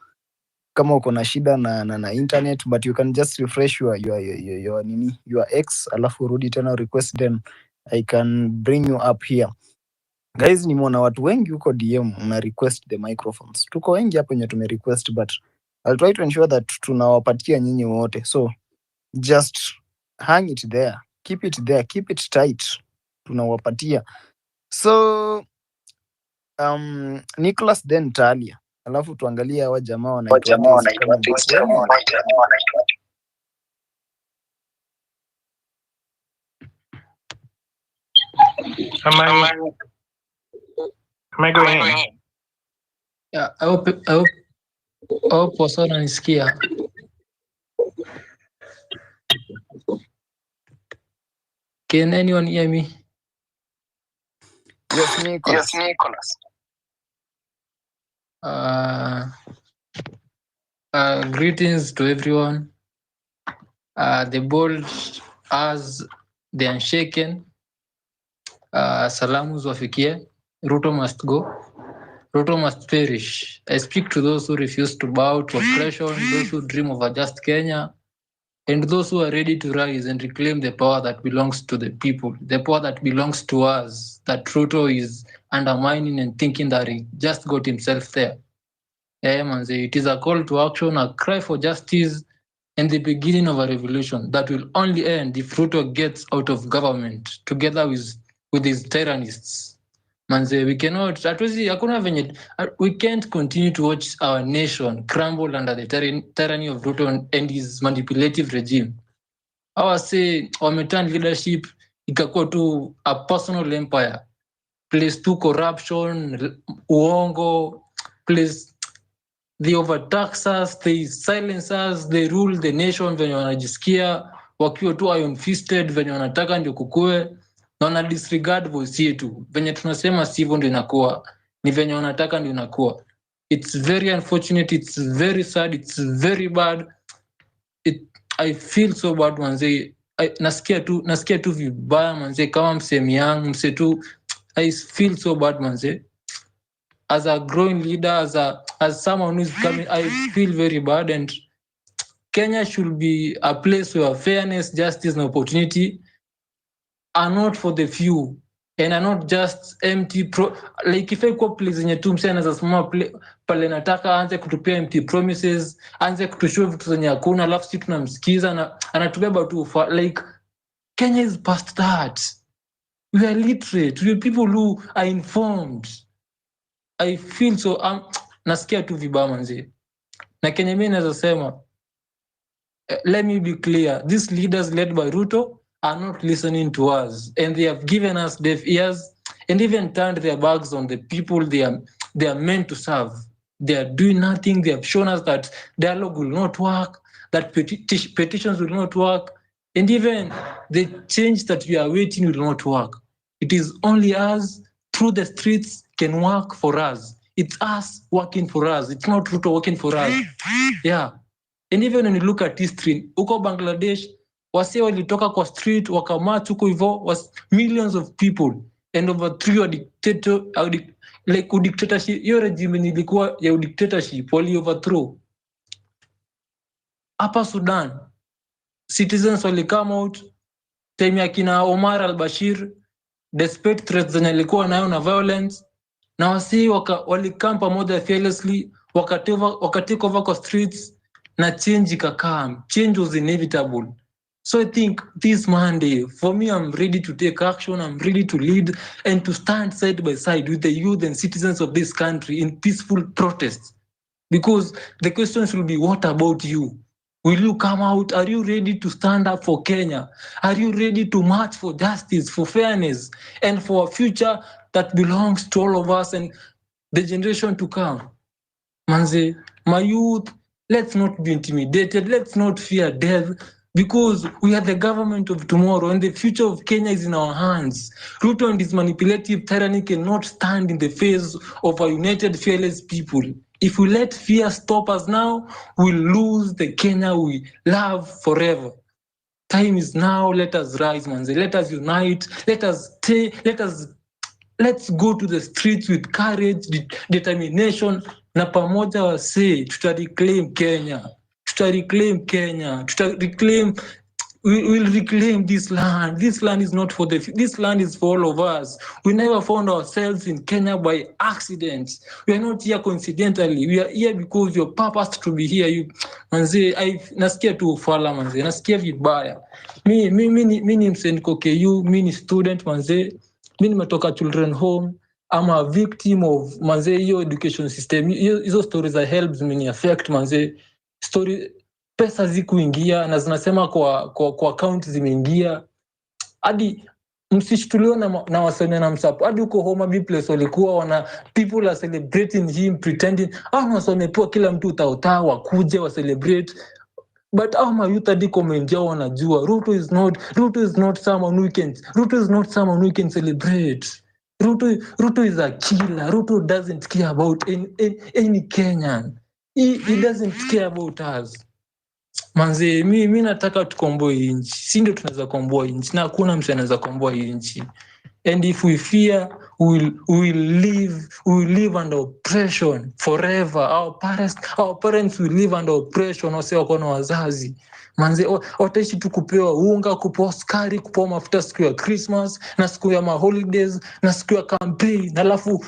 kama uko na shida na internet, but you can just refresh your X, alafu rudi tena request, then I can bring you up here. Guys, nimeona watu wengi huko DM una request the microphones. Tuko wengi hapo wenye tume request, but I'll try to ensure that tunawapatia nyinyi wote. So just hang it there. Keep it there. Keep it tight. Tunawapatia. So Nicholas then Talia. Alafu tuangalie hawa jamaa wanaitwa. Am I going in? Yeah, I hope wasa wananisikia. Can anyone hear me? Yes, Nicholas. Greetings to everyone. The bold as the unshaken. Salamu ziwafikie. Ruto must go. Ruto must perish. I speak to those who refuse to bow to oppression, those who dream of a just Kenya, and those who are ready to rise and reclaim the power that belongs to the people, the power that belongs to us, that Ruto is undermining and thinking that he just got himself there. It is a call to action, a cry for justice, and the beginning of a revolution that will only end if Ruto gets out of government together with his tyrannists. We cannot, we can't continue to watch our nation crumble under the tyranny of Ruto and his manipulative regime. Our say, wameturn leadership ikakuwa tu a personal empire, place to corruption, uongo, place they overtax us, they silence us, they rule the nation venye wanajisikia, wakiwa tu iron fisted venye wanataka ndio kukue, na wana disregard voice yetu. Venye tunasema sivyo ndio inakuwa, ni venye wanataka ndio inakuwa. It's very unfortunate, it's very sad, it's very bad. I feel so bad manze. Nasikia tu vibaya manze, kama msemi yangu, mse tu, I feel so bad manze. As a growing leader, as someone who's coming, I feel very bad, and Kenya should be a place where fairness, justice, and opportunity are not for the few and are not just empty like if I go place zenye tu msana za small pale nataka aanze kutupia empty promises, aanze kutushua vitu zenye hakuna, alafu sisi tunamsikiza na anatubeba tu like Kenya is past that. We are literate, we are people who are informed. I feel so nasikia tu vibaya manzi. Na Kenya mimi naweza sema, let me be clear, these leaders led by Ruto are not listening to us, and they have given us deaf ears and even turned their backs on the people they are meant to serve. They are doing nothing. They have shown us that dialogue will not work, that petitions will not work, and even the change that we are waiting will not work. It is only us through the streets can work for us. It's us working for us. It's not Ruto working for us. Yeah. And even when you look at history, uko Bangladesh, wase walitoka kwa street, wakamarch huko hivyo, was millions of people, and overthrew a dictatorship. Hiyo regime ilikuwa ya dictatorship, wali overthrow. Hapa Sudan, citizens wali come out, time ya kina Omar al-Bashir, despite threats zenye alikuwa nayo na violence, na wasi walikam pamoja fearlessly, wakatake over kwa streets, na change ikakam. Change was inevitable. So I think this Monday, for me, I'm ready to take action, I'm ready to lead and to stand side by side with the youth and citizens of this country in peaceful protests. Because the question should be, what about you? Will you come out? Are you ready to stand up for Kenya? Are you ready to march for justice, for fairness, and for a future that belongs to all of us and the generation to come? Manze, my youth, let's not be intimidated. Let's not fear death, because we are the government of tomorrow and the future of Kenya is in our hands. Ruto and his manipulative tyranny cannot stand in the face of a united, fearless people. If we let fear stop us now, we'll lose the Kenya we love forever. Time is now. Let us rise, manze. Let us unite. Let's go to the streets with courage, determination. Na pamoja wase, reclaim Kenya. We'll reclaim this land. This land is not for this land is for all of us. We never found ourselves in Kenya by accident. We are not here coincidentally. We are here because you're purposed to be here. Manze, nasikia tu ufala manze. Nasikia vibaya. Mimi ni mseniko KU, mimi ni student manze. Mimi nimetoka children home. I'm a victim of manze hiyo education system. Hizo stories I help zimeni affect manze. Story pesa zikuingia na zinasema kwa account zimeingia. Hadi msishtuliwa na wasanii na msapo. Hadi uko Homa Bay place walikuwa wana people are celebrating him pretending wamepewa kila mtu utaota wakuje wa celebrate. But my youth hadi comment yao wanajua Ruto is not someone we can celebrate. Ruto is a killer. Ruto doesn't care about any Kenyan. He doesn't care about us. Manze, mimi nataka tukomboe nchi. Si ndio tunaweza komboa nchi. Na hakuna mtu anaweza komboa nchi. And if we fear, we will live under oppression forever. Our parents will live under oppression. Wase wako na wazazi. Manze, wataishi tu kupewa unga, kupewa sukari, kupewa mafuta siku ya Christmas, na siku ya holidays, na siku ya campaign. Alafu,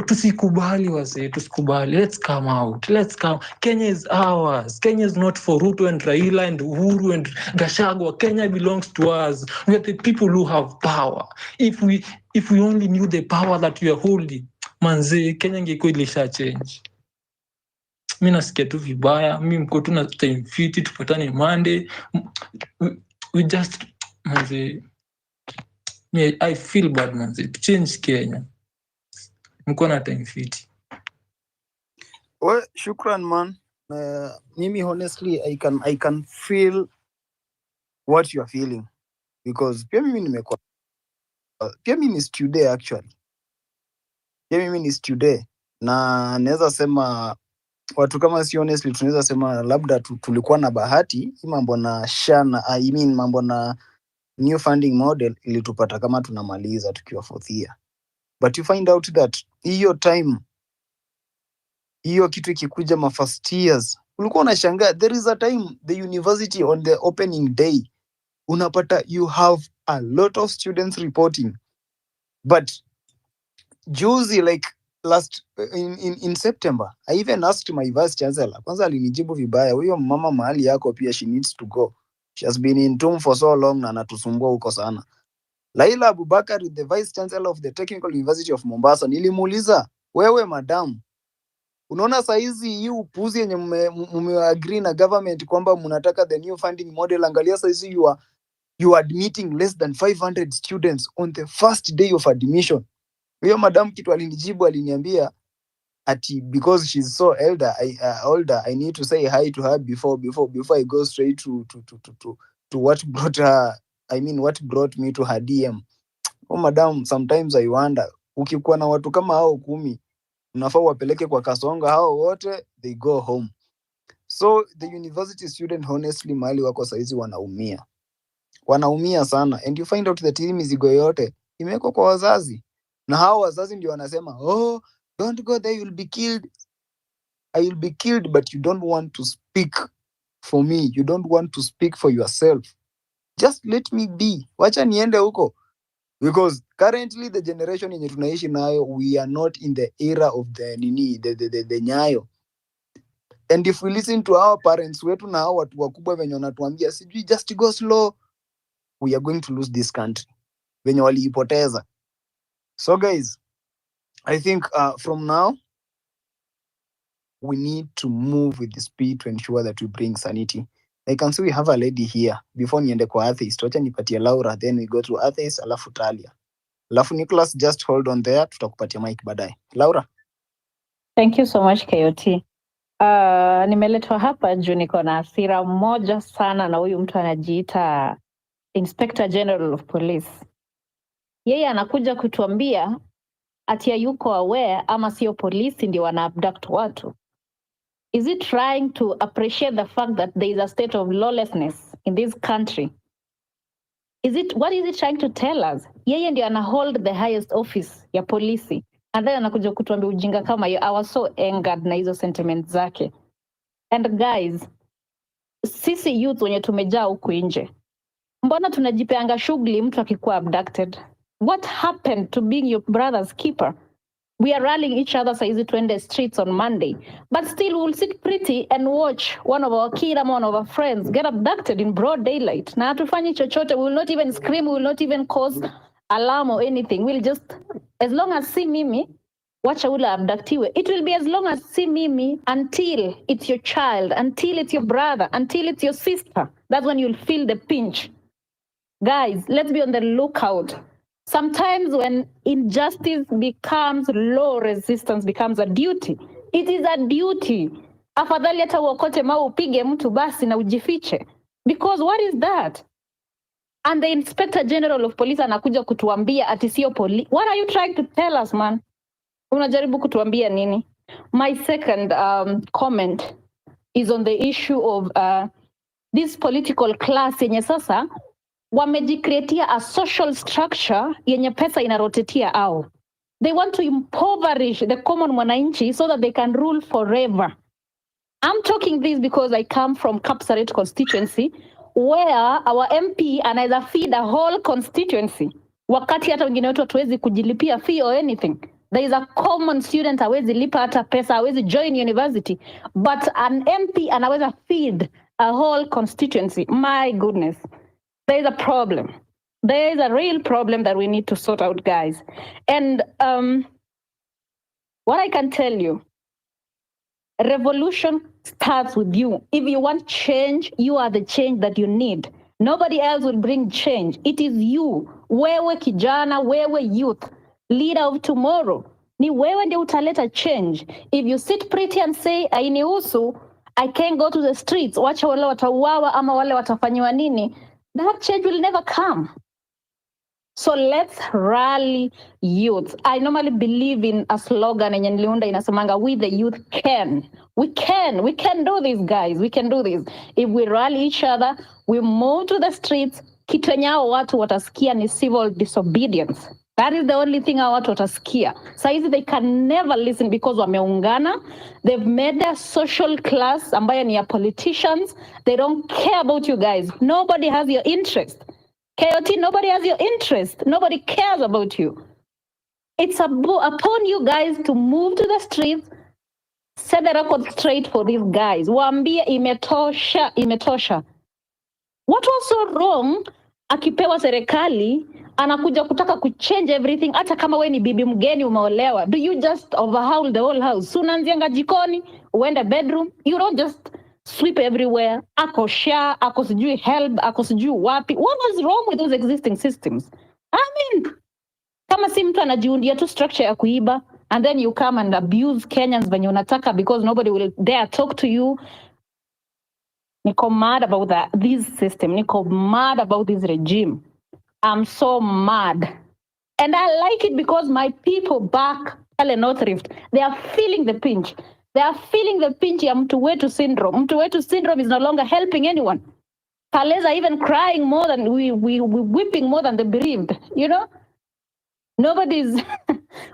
tusikubali wase, tusikubali. Let's come out. Kenya is ours. Kenya is not for Ruto and Raila and Uhuru and Gachagua. Kenya belongs to us. We are the people who have power. If we only knew the power that we are holding, manze, Kenya ingekuwa ilisha change. Mimi nasikia tu vibaya. Mimi mko tu na time fiti, tupatane Monday. We just, manze, I feel bad, manze. To change Kenya. Mko na time fiti. Well, shukran man. Mimi honestly, I can feel what you are feeling, because pia mimi ni student actually. Pia mimi ni student, na naweza sema watu kama si honestly tunaweza sema labda tulikuwa na bahati mambo na mambo na new funding model ilitupata kama tunamaliza tukiwa 4th year. But you find out that hiyo time, hiyo kitu ikikuja ma first years, ulikuwa unashangaa. There is a time the university on the opening day unapata you have a lot of students reporting. But juzi, like last in September, I even asked my vice chancellor. Kwanza alinijibu vibaya, huyo mama mahali yako pia, she needs to go. She has been in TUM for so long na anatusumbua huko sana. Laila Abubakar, the vice chancellor of the Technical University of Mombasa, nilimuuliza, wewe madam, unaona saizi hii upuzi yenye mumeagree na government kwamba mnataka the new funding model, angalia saizi you are admitting less than 500 students on the first day of admission. Huyo madam kitu alinijibu, aliniambia ati because she's so older, I need to say hi to her before I go straight to what brought her, what brought me to her DM. Oh madam, sometimes I wonder, ukikuwa na watu kama hao 10, unafaa wapeleke kwa Kasonga, hao wote they go home. So the university student honestly mahali wako saizi wanaumia sana, and you find out that hii mizigo yote imewekwa kwa wazazi, na hao wazazi ndio wanasema, oh, don't go there, you'll be killed. I will be killed, but you don't want to speak for me, you don't want to speak for yourself. Just let me be, wacha niende huko. Because currently the generation yenye tunaishi nayo, we are not in the era of the nyayo. And if we listen to our parents wetu na hao watu wakubwa venye wanatuambia sijui just go slow, we are going to lose this country venye waliipoteza. So guys, I think from now we need to move with the speed to ensure that we bring sanity. I can see we have a lady here. Before niende kwa atheist, wacha nipatie Laura, then we go to atheist, alafu Talia. Alafu Nicholas, just hold on there, tutakupatia mic baadaye. Laura. Thank you so much, KOT. Nimeletwa hapa juu niko na hasira moja sana na huyu mtu anajiita Inspector General of Police. Yeye anakuja kutuambia ati yuko aware ama sio polisi ndio wana abduct watu. Is it trying to appreciate the fact that there is a state of lawlessness in this country? What is it trying to tell us? Yeye ndio ana hold the highest office ya polisi. And then anakuja kutuambia ujinga kama hiyo. I was so angered na hizo sentiments zake. And guys, sisi youth wenye tumejaa huku nje, mbona tunajipeanga shughuli mtu akikuwa abducted? What happened to being your brother's keeper? We are rallying each other saizi to end the streets on Monday, but still we'll sit pretty and watch one of our kid or one of our friends get abducted in broad daylight. Na hatufanyi chochote, we will not even scream, we will not even cause alarm or anything. We'll just, as long as see mimi, wacha ule abductiwe. It will be as long as see mimi until it's your child, until it's your brother, until it's your sister. That's when you'll feel the pinch. Guys, let's be on the lookout. Sometimes when injustice becomes law, resistance becomes a duty. It is a duty. Afadhali hata uokote mau upige mtu basi na ujifiche. Because what is that? And the Inspector General of Police anakuja kutuambia ati sio police. What are you trying to tell us, man? Unajaribu kutuambia nini? My second comment is on the issue of this political class yenye sasa wamejicreatia a social structure yenye pesa inarotetia au. They want to impoverish the common mwananchi so that they can rule forever. I'm talking this because I come from Kapsaret constituency where our MP anaweza feed a whole constituency. Wakati hata wengine wetu hatuwezi kujilipia fee or anything. There is a common student hawezi lipa hata pesa, hawezi join university. But an MP anaweza feed a whole constituency. My goodness. There is a problem. There is a real problem that we need to sort out, guys. And what I can tell you, revolution starts with you. If you want change, you are the change that you need. Nobody else will bring change. It is you. Wewe kijana, wewe youth, leader of tomorrow. Ni wewe ndio utaleta change. If you sit pretty and say, ainihusu, I can't go to the streets, wacha wale watauawa ama wale watafanyiwa nini, that change will never come. So let's rally youth. I normally believe in a slogan yenye niliunda inasemanga, we the youth can. We can do this, guys. We can do this. If we rally each other, we move to the streets, kitu yenye hao watu watasikia ni civil disobedience. That is the only thing hao watu watasikia. Saizi they can never listen because wameungana. They've made their social class ambayo ni ya politicians. They don't care about you guys. Nobody has your interest. KOT, nobody has your interest. Nobody cares about you. It's upon you guys to move to the streets, set the record straight for these guys. Waambie imetosha, imetosha. What was so wrong? Akipewa serikali, anakuja kutaka kuchange everything. Hata kama we ni bibi mgeni umeolewa. Do you just overhaul the whole house? Unanzianga jikoni, uende bedroom. You don't just sweep everywhere. Ako sha, ako sijui help, ako sijui wapi. What was wrong with those existing systems? I mean, kama si mtu anajiundia tu structure ya kuiba, and then you come and abuse Kenyans venye unataka because nobody will dare talk to you. Niko mad about this system. Niko mad about this regime. I'm so mad. And I like it because my people back Pale North Rift, they are feeling the pinch. They are feeling the pinch ya mtu wetu syndrome. Mtu wetu syndrome is no longer helping anyone. Kaleza even crying more than we weeping more than the bereaved, you know? Nobody's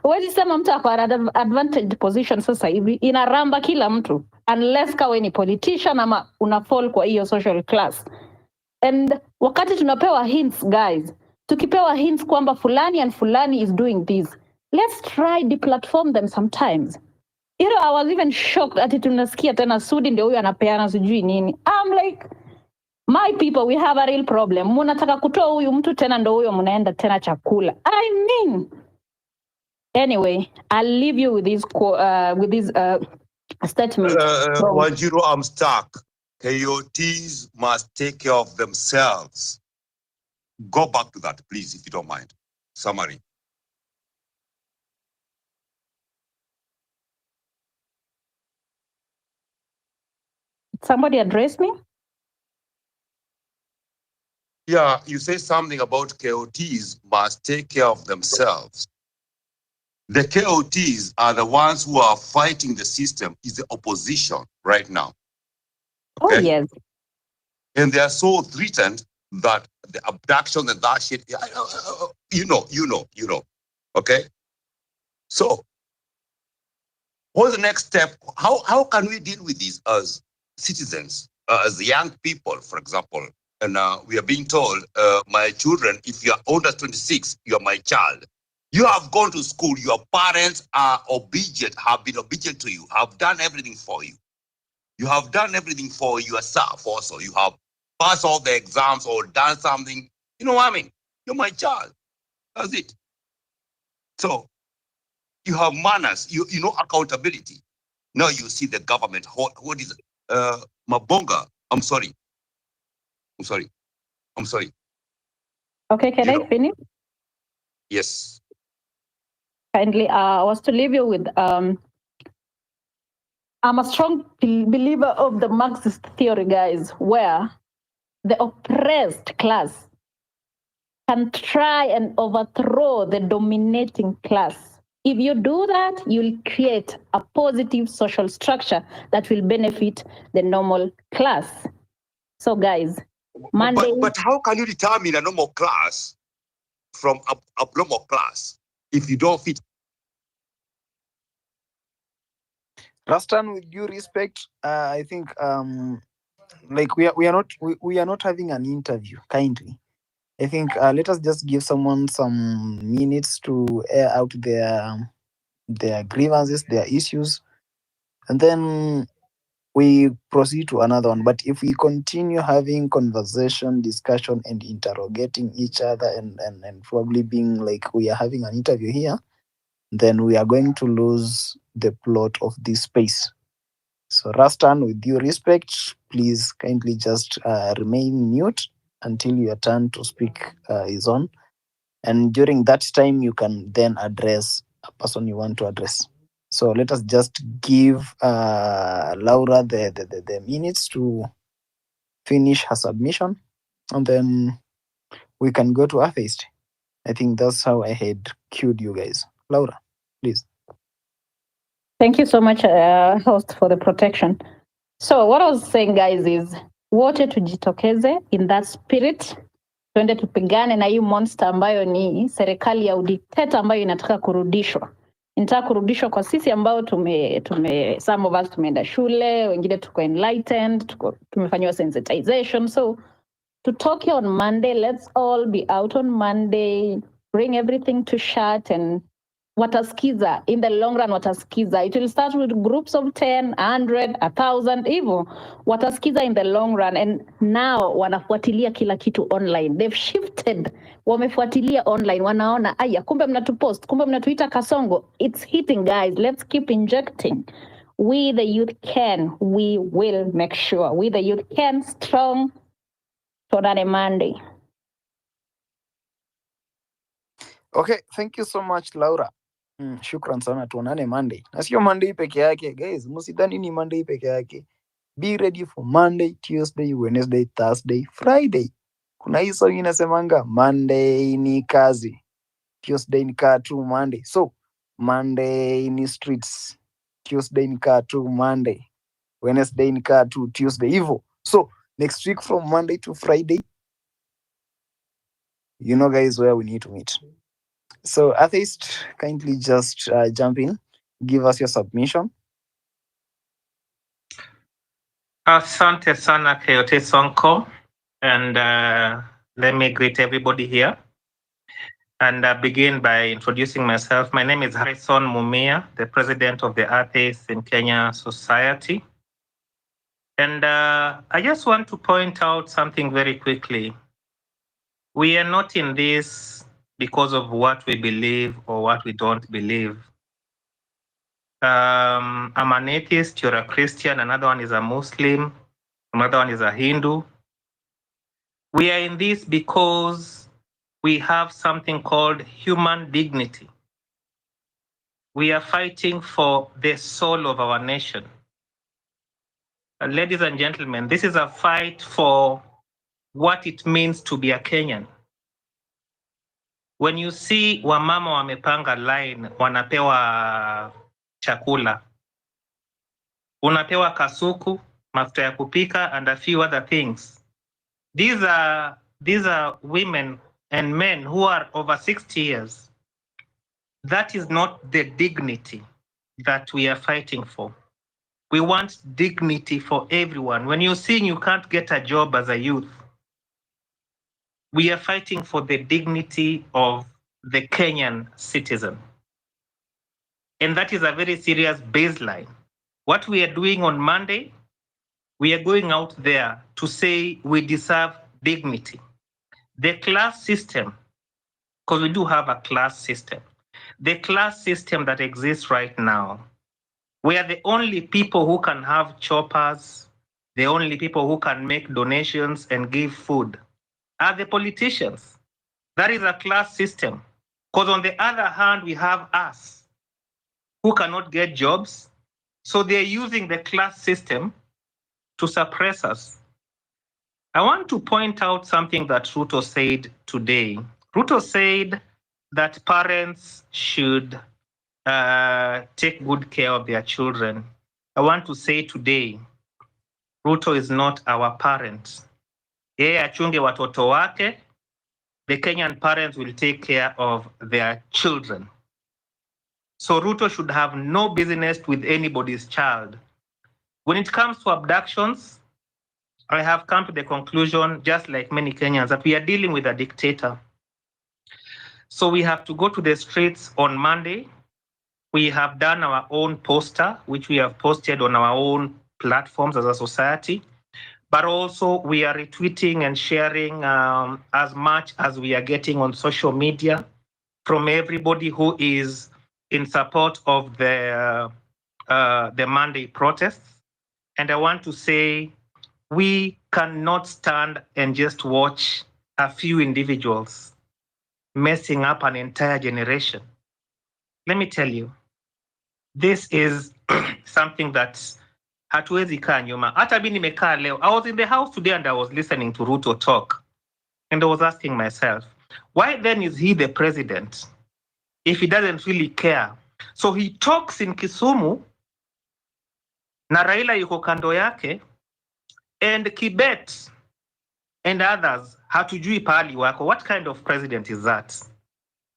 huwezi sema mtu ako advantaged position sasa hivi, inaramba kila mtu unless kawe ni politician ama una fall kwa hiyo social class. And wakati tunapewa hints, guys, tukipewa hints kwamba fulani and fulani is doing this, let's try deplatform them sometimes. You know, I was even shocked ati tunasikia tena Sudi ndio huyo anapeana sijui nini. I'm like, my people, we have a real problem. Munataka kutoa huyu mtu tena ndo huyo munaenda tena chakula. I mean, anyway, I'll leave you with this statement. Wanjiru, I'm stuck. KOTs must take care of themselves. Go back to that, please, if you don't mind. Summary. Somebody address me? Yeah, you say something about KOTs must take care of themselves. The KOTs are the ones who are fighting the system, is the opposition right now. Okay? Oh, yes. And they are so threatened that the abduction and that shit, you know. Okay? So, what's the next step? How can we deal with this as citizens, as young people, for example? And we are being told, my children, if you are under 26, you are my child. You have gone to school, your parents are obedient, have been obedient to you, have done everything for you. You have done everything for yourself also. You have passed all the exams or done something. You know what I mean? You're my child. That's it. So you have manners, you know accountability. Now you see the government, what is it? Mabonga, I'm sorry. Okay, can I finish? Yes. Kindly, I was to leave you with, I'm a strong believer of the Marxist theory, guys, where the oppressed class can try and overthrow the dominating class. If you do that, you'll create a positive social structure that will benefit the normal class. So guys, Monday. But how can you determine a normal class from abnormal class if you don't fit? Rastan, with due respect, I think like we are not having an interview. Kindly, I think let us just give someone some minutes to air out their grievances, their issues, and then we proceed to another one. But if we continue having conversation, discussion, and interrogating each other, and probably being like we are having an interview here, then we are going to lose the plot of this space. So Rastan, with due respect, please kindly just remain mute until your turn to speak is on. And during that time, you can then address a person you want to address. So let us just give Laura the minutes to finish her submission, and then we can go to Atheist. I think that's how I had cued you guys. Laura, please. Thank you so much, host, for the protection. So what I was saying, guys, is wote tujitokeze in that spirit, tuende tupigane na hii monster ambayo ni serikali ya udikteta ambayo inataka kurudishwa. Inataka kurudishwa kwa sisi ambao some of us tumeenda shule, wengine tuko enlightened, tumefanywa sensitization. So to Tokyo on Monday, let's all be out on Monday, bring everything to shut, and wataskiza. In the long run, wataskiza. It will start with groups of 10, 100, 1,000, even. Wataskiza in the long run. And now, wanafuatilia kila kitu online. They've shifted. Wamefuatilia online. Wanaona, aya, kumbe mnatupost, kumbe mnatuita Kasongo. It's hitting, guys. Let's keep injecting. We, the youth, can. We will make sure. We, the youth, can. Strong. Tuonane Monday. Okay, thank you so much, Laura. Shukran sana, tuonane Monday. Na sio Monday peke yake, guys. Msidhani ni Monday peke yake. Be ready for Monday, Tuesday, Wednesday, Thursday, Friday. Kuna hii song inasemanga Monday ni kazi, Tuesday ni kaa tu Monday. So Monday ni streets, Tuesday ni kaa tu Monday, Wednesday ni kaa tu Tuesday. Hivyo. So next week from Monday to Friday, you know, guys, where we need to meet. So Atheist, kindly just jump in, give us your submission. Asante sana Coyote Sonko, and let me greet everybody here and begin by introducing myself. My name is Harrison Mumia, the president of the Atheists in Kenya Society. And I just want to point out something very quickly. We are not in this because of what we believe or what we don't believe. I'm an atheist, you're a Christian, another one is a Muslim, another one is a Hindu. We are in this because we have something called human dignity. We are fighting for the soul of our nation. Ladies and gentlemen, this is a fight for what it means to be a Kenyan. When you see wamama wamepanga line, wanapewa chakula, unapewa kasuku, mafuta ya kupika, and a few other things. These are women and men who are over 60 years. That is not the dignity that we are fighting for. We want dignity for everyone. When you're seeing you can't get a job as a youth, we are fighting for the dignity of the Kenyan citizen. And that is a very serious baseline. What we are doing on Monday, we are going out there to say we deserve dignity. The class system, because we do have a class system, the class system that exists right now, we are the only people who can have choppers, the only people who can make donations and give food are the politicians. That is a class system. Because on the other hand, we have us who cannot get jobs. So they're using the class system to suppress us. I want to point out something that Ruto said today. Ruto said that parents should take good care of their children. I want to say today, Ruto is not our parent. yeye achunge watoto wake, the Kenyan parents will take care of their children. So Ruto should have no business with anybody's child. When it comes to abductions, I have come to the conclusion, just like many Kenyans, that we are dealing with a dictator. So we have to go to the streets on Monday. We have done our own poster, which we have posted on our own platforms as a society. But also we are retweeting and sharing as much as we are getting on social media from everybody who is in support of the Monday protests. And I want to say, we cannot stand and just watch a few individuals messing up an entire generation. Let me tell you, this is something that hatuwezi kaa nyuma. Hata mimi nimekaa leo. I was in the house today and I was listening to Ruto talk. And I was asking myself, why then is he the president if he doesn't really care? So he talks in Kisumu na Raila yuko kando yake, and Kibet and others hatujui pahali wako. What kind of president is that?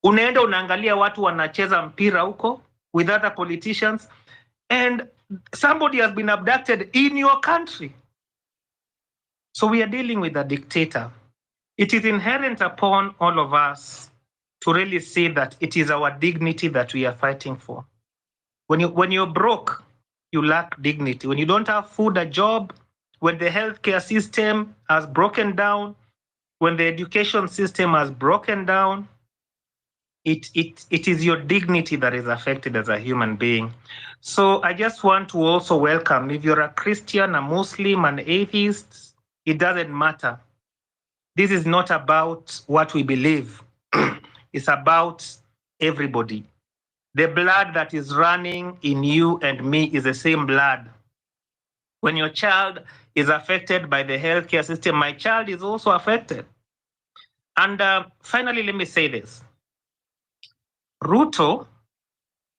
Unaenda unaangalia watu wanacheza mpira huko with other politicians, and somebody has been abducted in your country. So we are dealing with a dictator. It is inherent upon all of us to really see that it is our dignity that we are fighting for. When you're broke, you lack dignity. When you don't have food, a job, when the healthcare system has broken down, when the education system has broken down, it is your dignity that is affected as a human being. So I just want to also welcome, if you're a Christian, a Muslim, an atheist, it doesn't matter. This is not about what we believe. It's about everybody. The blood that is running in you and me is the same blood. When your child is affected by the healthcare system, my child is also affected. And finally, let me say this. Ruto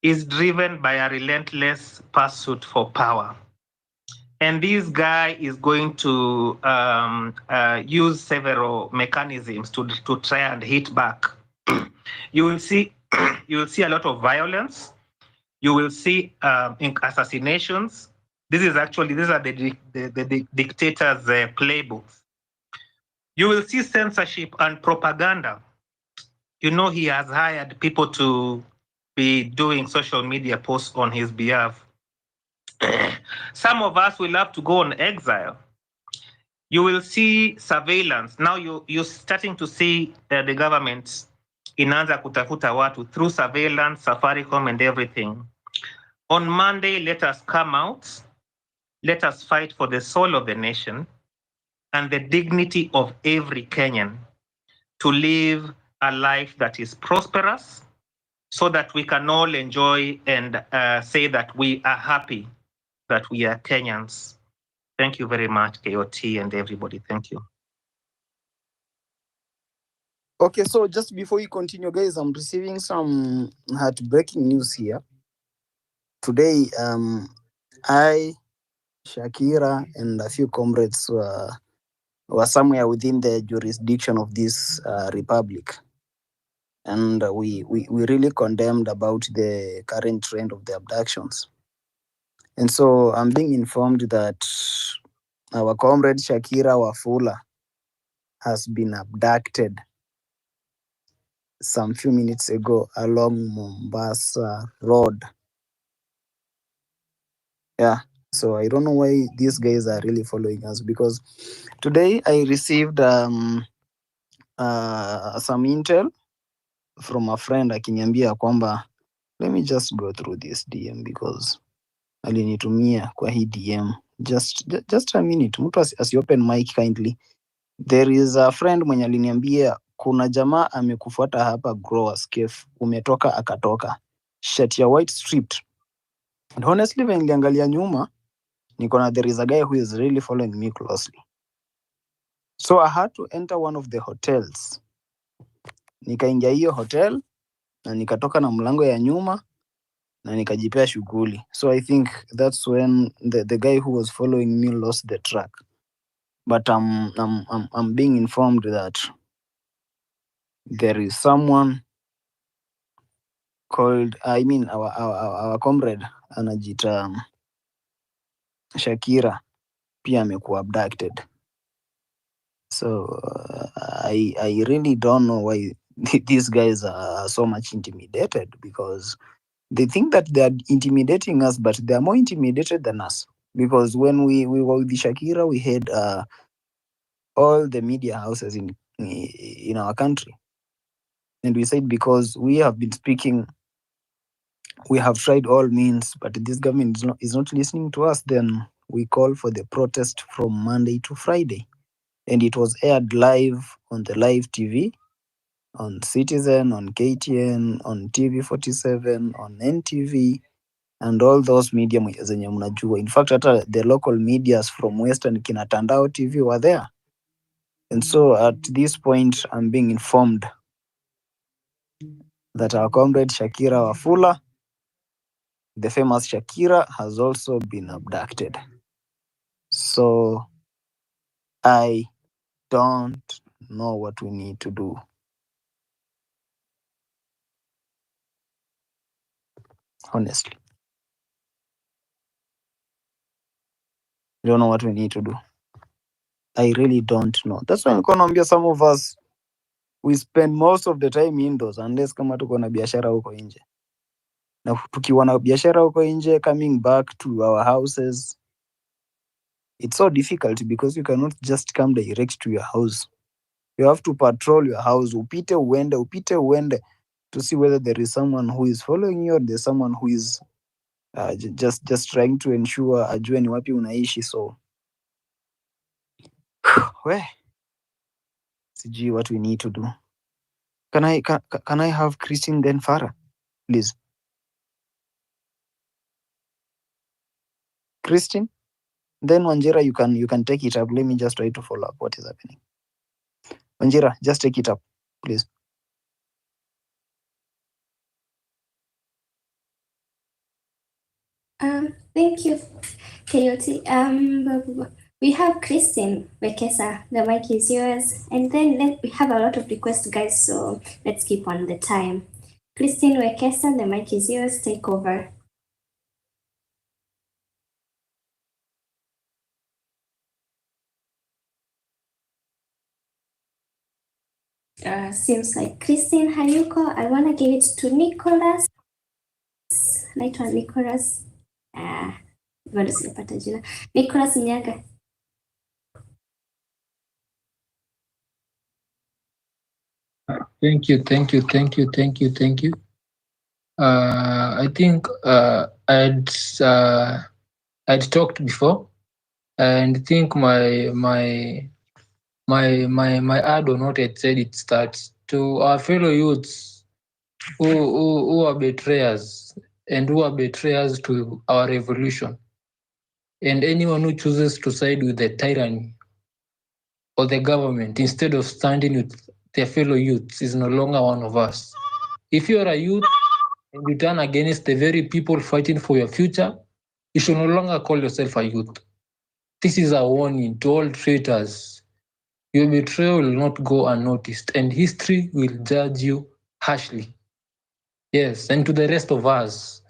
is driven by a relentless pursuit for power. And this guy is going to use several mechanisms to try and hit back. You will see a lot of violence. You will see assassinations. These are the dictator's playbooks. You will see censorship and propaganda. You know, he has hired people to be doing social media posts on his behalf. Some of us will have to go on exile. You will see surveillance. Now you're starting to see the government inaanza kutafuta watu through surveillance, Safaricom and everything. On Monday, let us come out. Let us fight for the soul of the nation and the dignity of every Kenyan to live a life that is prosperous, so that we can all enjoy and say that we are happy that we are Kenyans. Thank you very much, KOT and everybody. Thank you. Okay, so just before you continue, guys, I'm receiving some heartbreaking news here. Today, I, Shakira, and a few comrades were somewhere within the jurisdiction of this republic. And we really condemned about the current trend of the abductions. And so I'm being informed that our comrade Shakira Wafula has been abducted some few minutes ago along Mombasa Road. Yeah, so I don't know why these guys are really following us, because today I received some intel from a friend akiniambia kwamba, let me just go through this DM because alinitumia kwa hii DM. Just a minute, mtu asi open mic kindly. There is a friend mwenye aliniambia kuna jamaa amekufuata hapa Growers Cafe, umetoka akatoka, shirt ya white stripped. And honestly, when niliangalia nyuma, nikona there is a guy who is really following me closely. So I had to enter one of the hotels. Nikaingia hiyo hotel na nikatoka na mlango ya nyuma na nikajipea shughuli. So I think that's when the guy who was following me lost the track. but I'm being informed that there is someone called, I mean, our comrade anajita Shakira pia amekuwa abducted. So I really don't know why these guys are so much intimidated, because they think that they are intimidating us, but they are more intimidated than us. Because when we were with Shakira, we had all the media houses in our country, and we said because we have been speaking, we have tried all means, but this government is not listening to us. Then we call for the protest from Monday to Friday, and it was aired live on the live TV, on Citizen, on KTN, on TV47, on NTV, and all those media zenye mnajua. In fact, hata the local medias from Western kina Tandao TV were there. And so at this point, I'm being informed that our comrade Shakira Wafula, the famous Shakira, has also been abducted. So I don't know what we need to do. Honestly, I don't know what we need to do. I really don't know. That's why nilikuwa naambia some of us, we spend most of the time indoors unless kama tuko na biashara huko nje. Na tukiwa na biashara huko nje, coming back to our houses, it's so difficult because you cannot just come direct to your house. You have to patrol your house. Upite uende to see whether there is someone who is following you or there's someone who is just trying to ensure ajue ni wapi unaishi. So sijui what we need to do. Can I have Christine then Farah, please? Christine, then Wanjira, you can take it up. Let me just try to follow up what is happening. Wanjira, just take it up, please. Thank you, KOT. We have Christine Wekesa. The mic is yours. And then we have a lot of requests, guys, so let's keep on the time. Christine Wekesa, the mic is yours. Take over. Seems like Christine hayuko. I want to give it to Nicholas. Naitwa Nicholas. Bado sijapata jina. Nicholas Nyaga. Thank you. I think I'd talked before, and think my ad on what I said, it starts to our fellow youths who are betrayers and who are betrayers to our revolution, and anyone who chooses to side with the tyranny or the government instead of standing with their fellow youths is no longer one of us. If you are a youth and you turn against the very people fighting for your future, you should no longer call yourself a youth. This is a warning to all traitors. Your betrayal will not go unnoticed, and history will judge you harshly. Yes, and to the rest of us,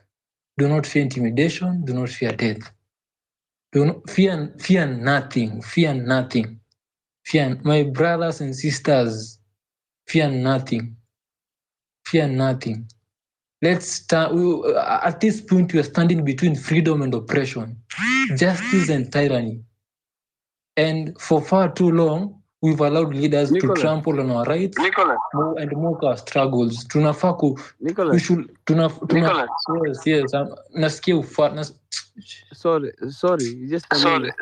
do not fear intimidation, do not fear death. Do not fear nothing, fear nothing. Fear, my brothers and sisters, fear nothing. Fear nothing. Let's start. At this point, we are standing between freedom and oppression, justice and tyranny. And for far too long, we've allowed leaders to trample on our rights and mock our struggles. Yes. Nasikia ufa. Sorry, just a minute.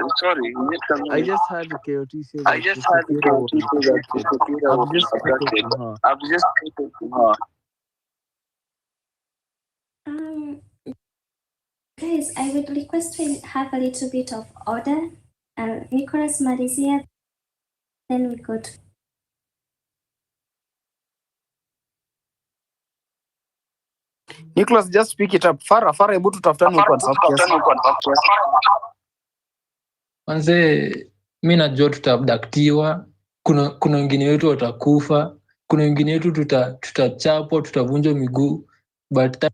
I just heard KOT say that Shakira was abducted. I've just spoken to her. Guys, I would request to have a little bit of order. Nicholas Marizia, then we go to... Nicholas, just pick it up. Farah, hebu tutafutane huko WhatsApp kiasi. Manze, mi najua tutaabdaktiwa, kuna wengine wetu watakufa, kuna wengine wetu tutachapwa, tutavunjwa miguu, but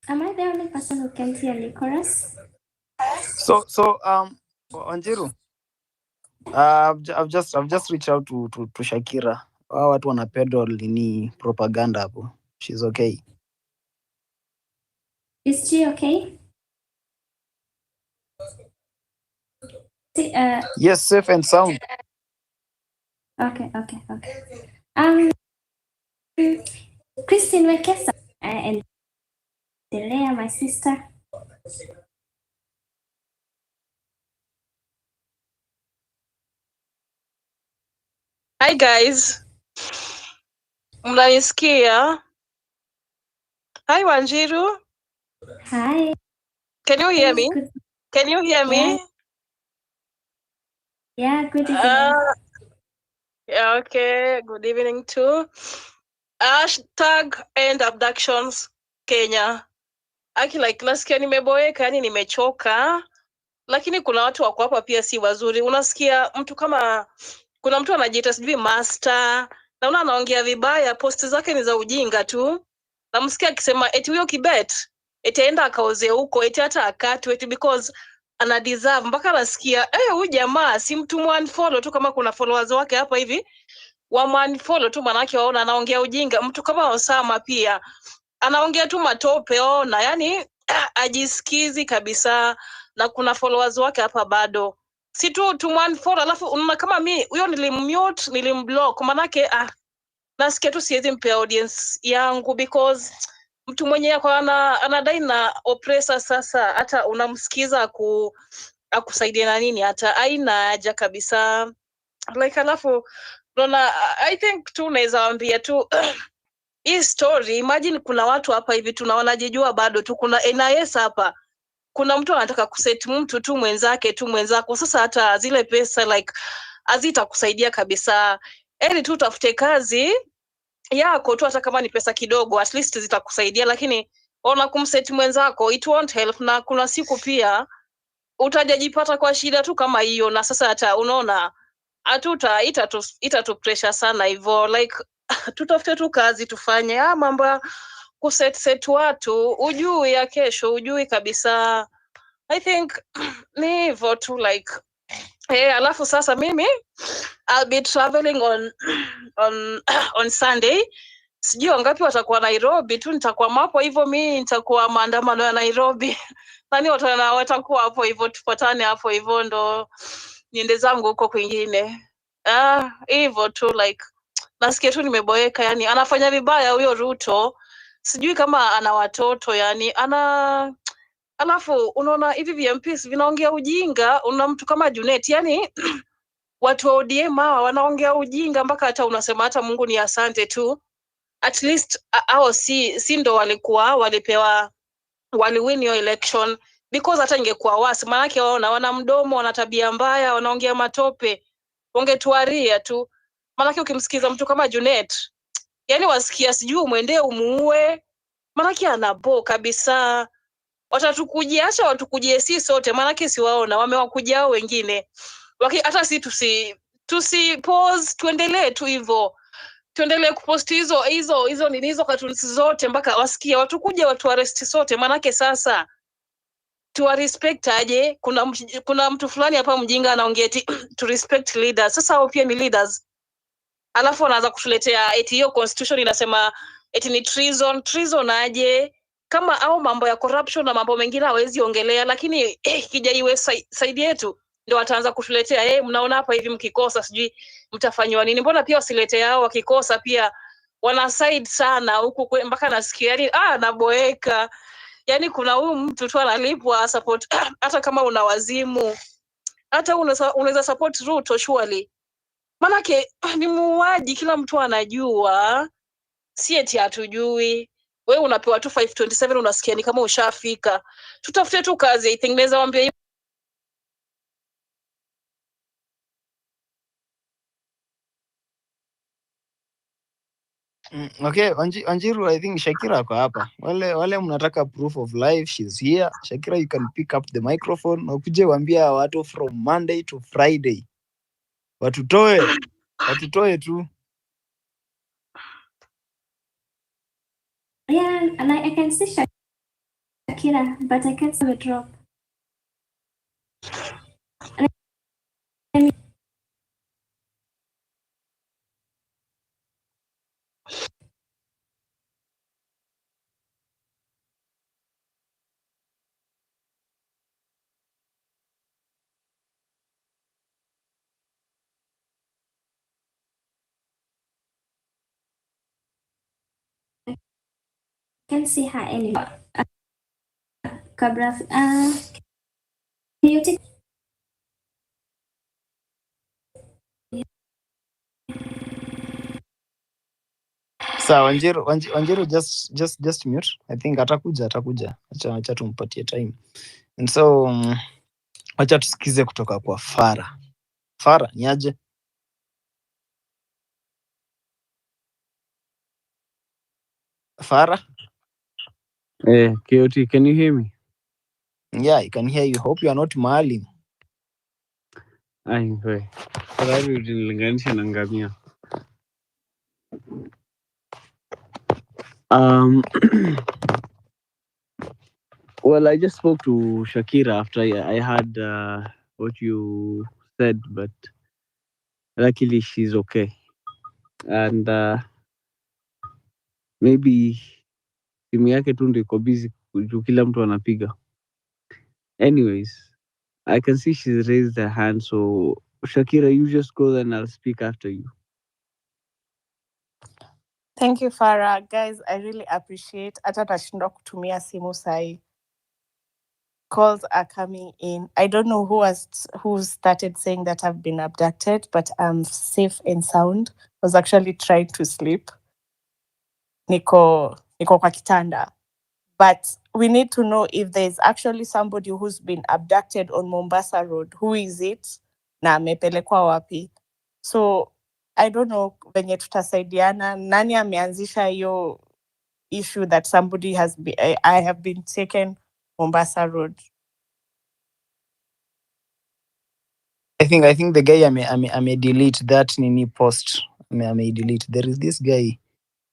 Am I the only person who can't hear Nicholas? So Wanjiru, I've just reached out to Shakira. Hao watu wana peddle nini propaganda hapo. She's okay. Is she okay? Yes, safe and sound. Okay. Christine Wekesa and Delea, my sister. Hi guys. Mnanisikia? Hi Wanjiru. Hi. Can you hear me? Can you hear me? Yeah, good evening. Yeah, okay. Good evening too. #end abductions Kenya. Like nasikia nimeboeka, yani nimechoka. Lakini kuna watu wako hapa pia si wazuri. Unasikia mtu kama kuna mtu anajiita sijui master, naona anaongea vibaya, posti zake ni za ujinga tu. Namsikia akisema eti huyo Kibet, eti aenda akaoze huko, eti hata akatwe eti because ana deserve. Mpaka nasikia huyu jamaa si mtu unfollow tu, kama kuna followers wake hapa hivi wa unfollow tu, manake waona anaongea ujinga. Mtu kama Osama pia anaongea tu matope, ona yani ajisikizi kabisa, na kuna followers wake hapa bado si tu unfollow, alafu unaona kama mi huyo nilimmute, nilimblock, manake nasikia tu siwezi mpea audience yangu because mtu mwenye anadai na oppressor. Sasa hata unamsikiza akusaidia na nini, hata aina haja kabisa. Like alafu unaona, I think tu unaweza waambia tu hii story, imagine kuna watu hapa hivi tunawanajijua bado tu, kuna NIS hapa, kuna mtu anataka kuset mtu tu mwenzako. Sasa hata zile pesa like hazitakusaidia kabisa. Eli tu utafute kazi yako tu, hata kama ni pesa kidogo, at least zitakusaidia, lakini ona kumset mwenzako, it won't help. Na kuna siku pia utajajipata kwa shida tu kama hiyo, na sasa hata unaona atuta itatu pressure sana hivyo. Like tutafute tu kazi tufanye. Mambo ya kuset watu, ujui ya kesho, ujui kabisa. I think ni hivyo tu like alafu sasa mimi I'll be traveling on Sunday. Sijui wangapi watakuwa Nairobi tu, nitakuwa hapo hivyo. Mimi nitakuwa maandamano ya Nairobi. Nani watakuwa hapo hivyo, tupatane hapo hivyo ndo niende zangu huko kwingine. Hivyo tu like nasikia tu nimeboeka, yani anafanya vibaya huyo Ruto. Sijui kama ana watoto, yani alafu unaona hivi VMPs vinaongea ujinga. Una mtu kama Junet, yani watu wa ODM hawa wanaongea ujinga mpaka hata unasema hata Mungu ni asante tu. At least hao si ndo walikuwa walipewa, waliwin your election, because hata ingekuwa wasi, manake wana mdomo, wana tabia mbaya, wanaongea matope, wangetuaria tu. Manake ukimsikiza mtu kama Junet, yani wasikia sijui umwendee umuue, manake anabo kabisa. Watatukujia, acha watukujie si sote, manake siwaona wamewakujia wengine. Hata si tusi pause, tuendelee tu hivyo, tuendelee kuposti hizo nini, hizo cartoons zote mpaka wasikia watukuja watu arrest sote. Manake sasa tuwa respect aje? Kuna mtu fulani hapa mjinga anaongea eti to respect leaders. Sasa hao pia ni leaders, alafu anaanza kutuletea eti hiyo constitution inasema eti ni treason aje? Kama au mambo ya corruption na mambo mengine hawezi ongelea, lakini kija iwe side yetu ndio wataanza kutuletea mnaona hapa hivi mkikosa sijui mtafanywa nini. Mbona pia wasilete hao wakikosa pia wana side sana huku mpaka nasikia yani naboeka. Yani kuna huyu mtu tu analipwa support hata kama una wazimu, hata unaweza support Ruto surely. Manake ni muuaji, kila mtu anajua, si eti hatujui. Wewe unapewa tu 527 unasikia ni kama ushafika. Tutafute tu kazi, itengeneza waambie Okay, Wanjiru, I think Shakira ako hapa. Wale mnataka proof of life, she's here. Shakira, you can pick up the microphone. Ukuje waambia watu from Monday to Friday. Watutoe tu. Yeah, and I can see Shakira, but I can't see the drop. I can't see her anymore. Kabra, can you take? Sawa, Wanjiru, just mute. I think atakuja. Acha tumpatie time. And so acha tusikize kutoka kwa Farah. Farah, niaje? Farah? KOT, can you hear me? Yeah, I can hear you. Hope you are not Maalim. Tafadhali utinilinganisha na ngamia. Well, I just spoke to Shakira after I heard what you said, but luckily she's okay. And maybe simu yake tu ndio iko busy juu kila mtu anapiga. Anyways, I can see she's raised her hand, so Shakira, you just go then I'll speak after you. Thank you, Farah. Guys, I really appreciate. Hata nashindwa kutumia simu sahi. Calls are coming in. I don't know who started saying that I've been abducted, but I'm safe and sound. I was actually trying to sleep. Niko kwa kitanda. But we need to know if there's actually somebody who's been abducted on Mombasa Road. Who is it? Na amepelekwa wapi? So I don't know venye tutasaidiana. Nani ameanzisha hiyo issue that somebody has been, I have been taken Mombasa Road. I think the guy ame delete that nini post. Ame delete. There is this guy.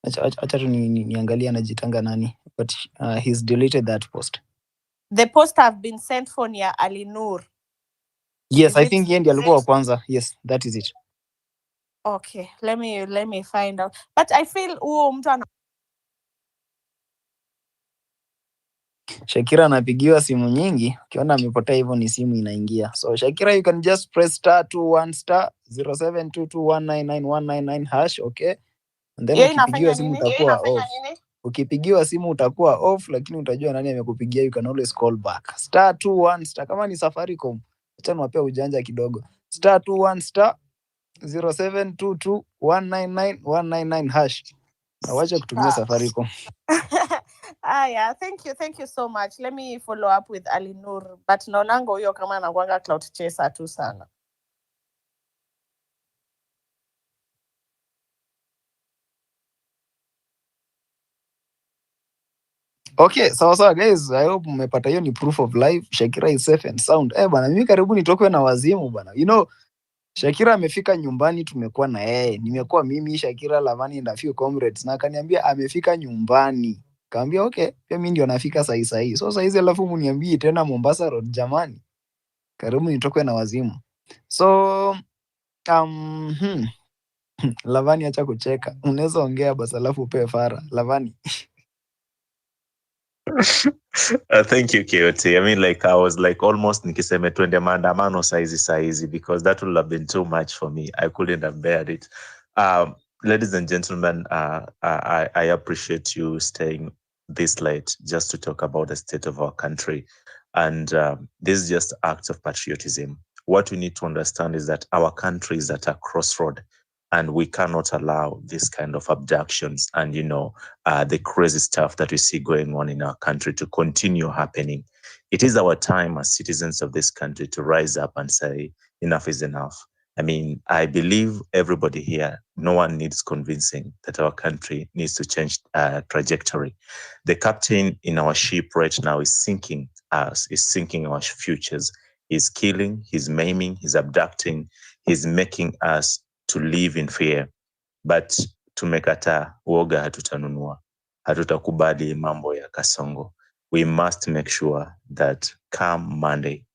Acha tu niangalia anajitanga nani, but he's deleted that post. The post have been sent for near Ali Nur. Yes, I think yeye ndiye alikuwa wa kwanza. Yes, that is it. Okay, let me find out. But I feel mtu Shakira anapigiwa simu nyingi, ukiona amepotea hivyo ni simu inaingia. So Shakira, you can just press *21*0722199199#, okay? And then ukipigiwa simu utakuwa off. Ukipigiwa simu utakuwa off, lakini utajua nani amekupigia, you can always call back. *21* kama ni Safaricom, acha niwapea ujanja kidogo. *21*0722199199#. Na wacha kutumia Safaricom. yeah, thank you so much. Let me follow up with Ali Nur, but naonanga huyo kama anakuanga cloud chaser tu sana. Okay, sawa guys, I hope mmepata hiyo ni proof of life. Shakira is safe and sound. Bana, mimi karibu nitokwe na wazimu bana. You know, Shakira amefika nyumbani, tumekuwa na yeye. Nimekuwa mimi, Shakira, Lavani and a few comrades, na akaniambia amefika nyumbani. Kaambia okay, pia mimi ndio nafika saa hii. So saa hizi alafu mniambie tena Mombasa Road, jamani. Karibu nitokwe na wazimu. So Lavani, acha kucheka. Unaweza ongea basi alafu upe Farah. Lavani. Thank you, KOT. I mean, like, I was like almost nikiseme twende maandamano saizi because that would have been too much for me. I couldn't have bared it. Ladies and gentlemen, I appreciate you staying this late just to talk about the state of our country. And this is just acts of patriotism. What we need to understand is that our country is at a crossroad, and we cannot allow this kind of abductions and, the crazy stuff that we see going on in our country to continue happening. It is our time as citizens of this country to rise up and say, enough is enough. I mean, I believe everybody here, no one needs convincing that our country needs to change trajectory. The captain in our ship right now is sinking us, is sinking our futures. He's killing, he's maiming, he's abducting, he's making us to live in fear. But tumekataa, uoga hatutanunua, hatutakubali mambo ya kasongo. We must make sure that come Monday,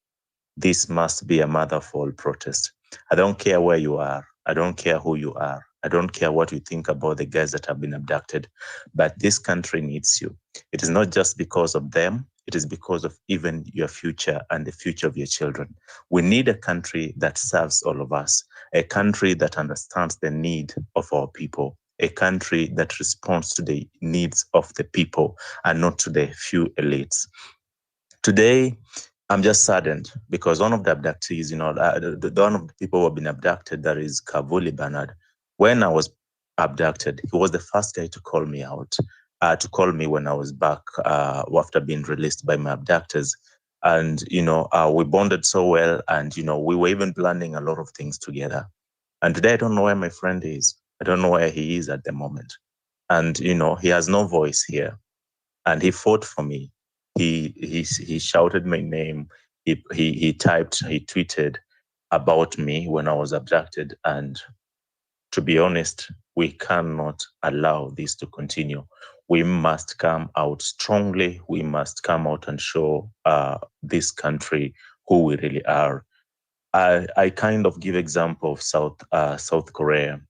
this must be a mother of all protest. I don't care where you are. I don't care who you are. I don't care what you think about the guys that have been abducted, but this country needs you. It is not just because of them. It is because of even your future and the future of your children. We need a country that serves all of us, a country that understands the need of our people, a country that responds to the needs of the people and not to the few elites. Today, I'm just saddened because one of the abductees, one of the people who have been abducted, that is Kavuli Bernard. When I was abducted, he was the first guy to call me out, to call me when I was back after being released by my abductors. And, we bonded so well, and, we were even planning a lot of things together. And today I don't know where my friend is. I don't know where he is at the moment. And, he has no voice here. And he fought for me. He shouted my name. He typed, he tweeted about me when I was abducted. And to be honest, we cannot allow this to continue. We must come out strongly. We must come out and show this country who we really are. I kind of give example of South Korea.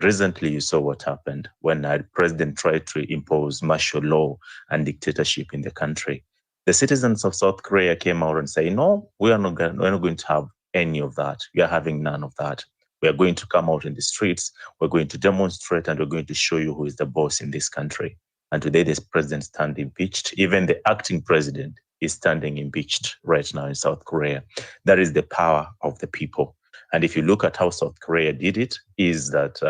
Recently, you saw what happened when our president tried to impose martial law and dictatorship in the country. The citizens of South Korea came out and say, no, we're not going to have any of that. We are having none of that. We are going to come out in the streets. We're going to demonstrate, and we're going to show you who is the boss in this country. And today, this president stands impeached. Even the acting president is standing impeached right now in South Korea. That is the power of the people. And if you look at how South Korea did it, is that,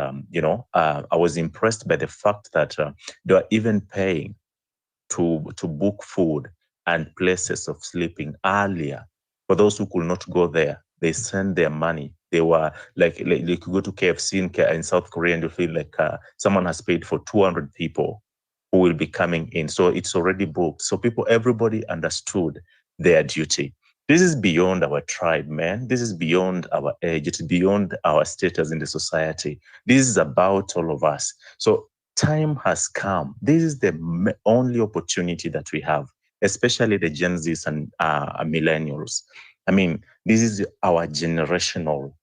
I was impressed by the fact that they are even paying to book food and places of sleeping earlier. For those who could not go there, they send their money. They were like you could go to KFC in South Korea and you feel like someone has paid for 200 people who will be coming in. So it's already booked. So everybody understood their duty. This is beyond our tribe, man. This is beyond our age. It's beyond our status in the society. This is about all of us. So time has come. This is the only opportunity that we have, especially the Gen Zs and millennials. I mean, this is our generational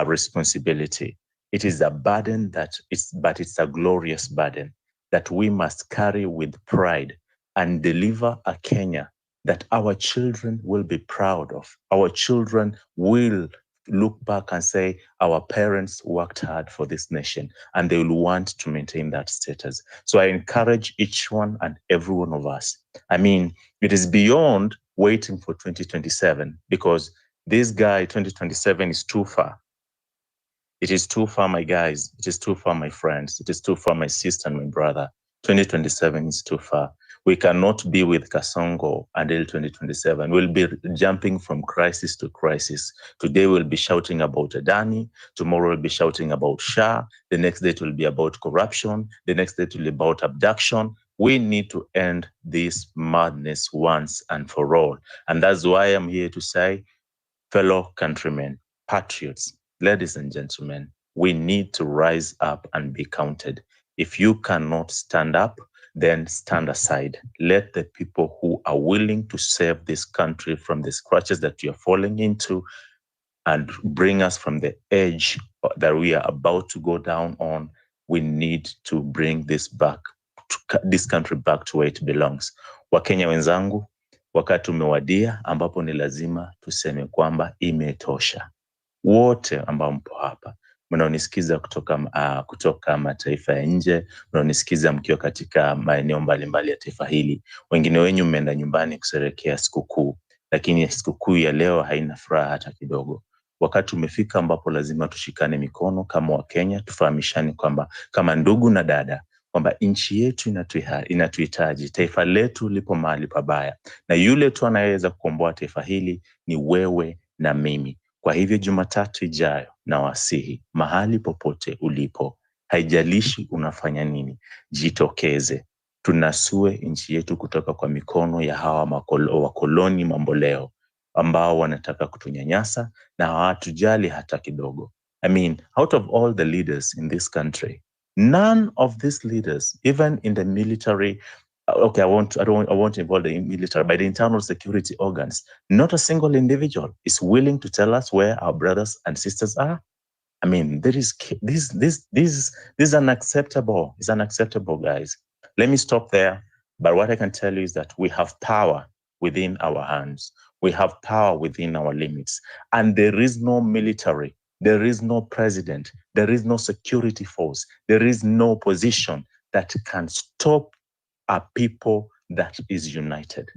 responsibility. It is a burden but it's a glorious burden that we must carry with pride and deliver a Kenya that our children will be proud of. Our children will look back and say, our parents worked hard for this nation, and they will want to maintain that status. So I encourage each one and every one of us. I mean, it is beyond waiting for 2027, because this guy, 2027, is too far. It is too far, my guys. It is too far, my friends. It is too far, my sister and my brother. 2027 is too far. We cannot be with Kasongo until 2027. We'll be jumping from crisis to crisis. Today we'll be shouting about Adani. Tomorrow we'll be shouting about Shah. The next day it will be about corruption. The next day it will be about abduction. We need to end this madness once and for all. And that's why I'm here to say, fellow countrymen, patriots, ladies and gentlemen, we need to rise up and be counted. If you cannot stand up, then stand aside. Let the people who are willing to save this country from the scratches that you're falling into and bring us from the edge that we are about to go down on, we need to bring this back this country back to where it belongs. Wakenya wenzangu, wakati umewadia ambapo ni lazima tuseme kwamba imetosha. Wote ambao mpo hapa, mnaonisikiza kutoka mataifa ya nje, mnaonisikiza mkiwa katika maeneo mbalimbali ya taifa hili, wengine wenyu mmeenda nyumbani kusherehekea sikukuu, lakini sikukuu ya leo haina furaha hata kidogo. Wakati umefika ambapo lazima tushikane mikono kama Wakenya, tufahamishane kwamba kama ndugu na dada kwamba nchi yetu inatuhitaji, taifa letu lipo mahali pabaya, na yule tu anayeweza kukomboa taifa hili ni wewe na mimi. Kwa hivyo Jumatatu ijayo na wasihi, mahali popote ulipo, haijalishi unafanya nini, jitokeze. Tunasue nchi yetu kutoka kwa mikono ya hawa wakoloni mamboleo ambao wanataka kutunyanyasa na hawatujali hata kidogo. I mean, out of all the leaders in this country, none of these leaders, even in the military, okay, I won't involve the military, by the internal security organs, not a single individual is willing to tell us where our brothers and sisters are. I mean, this is unacceptable. It's unacceptable, guys. Let me stop there. But what I can tell you is that we have power within our hands. We have power within our limits. And there is no military, there is no president, there is no security force, there is no position that can stop a people that is united.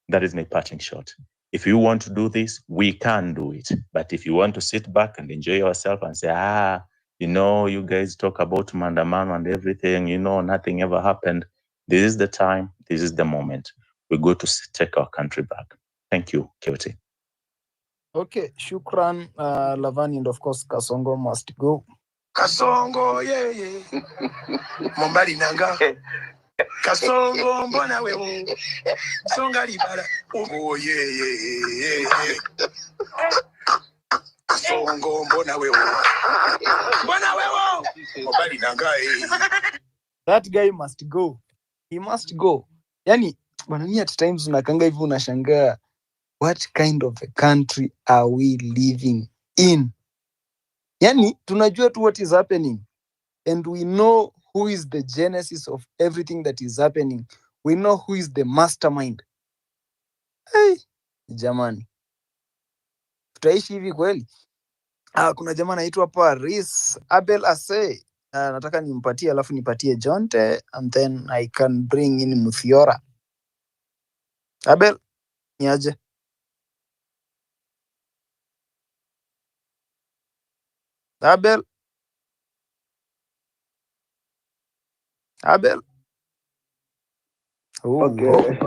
That is my parting shot. If you want to do this, we can do it. But if you want to sit back and enjoy yourself and say, you guys talk about maandamano and everything, nothing ever happened. This is the time, this is the moment. We go to take our country back. Thank you, Kyoto. Okay, shukran, Lavani, and of course, Kasongo must go. Kasongo, yeah. Mombali nanga. Kasongo, mbona wewe. Songa libala. Oh, yeah. Kasongo, mbona wewe. Mbona wewe. Mombali nanga, That guy must go. He must go. Yani, mimi at times unakanga hivi unashangaa, what kind of a country are we living in? Yani, tunajua tu what is happening. And we know who is the genesis of everything that is happening. We know who is the mastermind. Hey, jamani. Tutaishi hivi kweli? Kuna jamaa anaitwa Paris Abel Ase. Nataka nimpatie alafu nipatie Jonte and then I can bring in Muthiora. Abel, niaje? Abel. Okay.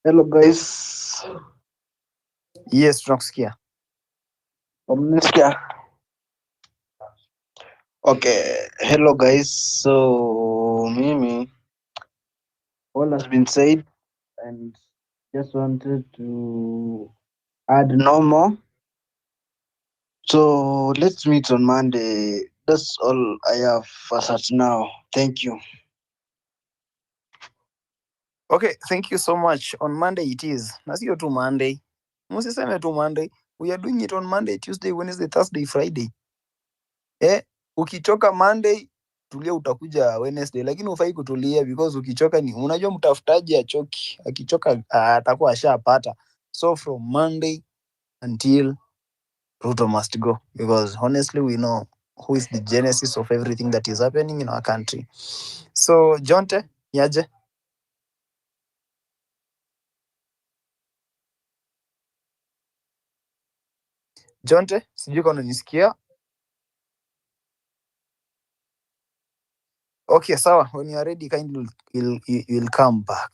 Hello guys. Yes, tunakusikia. Mnasikia? Okay. Hello guys. So mimi, all has been said and just wanted to add no more. So let's meet on Monday. That's all I have as at now. Thank you. Okay, thank you so much. On Monday it is. Na sio tu Monday. Musiseme tu Monday. We are doing it on Monday, Tuesday, Wednesday, Thursday, Friday. Ukichoka Monday, tulia utakuja Wednesday. Lakini ufai kutulia because ukichoka ni unajua mtafutaji achoki. Akichoka atakuwa ashapata. So from Monday until Ruto must go. Because honestly we know who is the genesis of everything that is happening in our country. So Jonte, yaje? Jonte, sijui kama unanisikia. Okay, sawa. When you are ready, kindly you'll come back.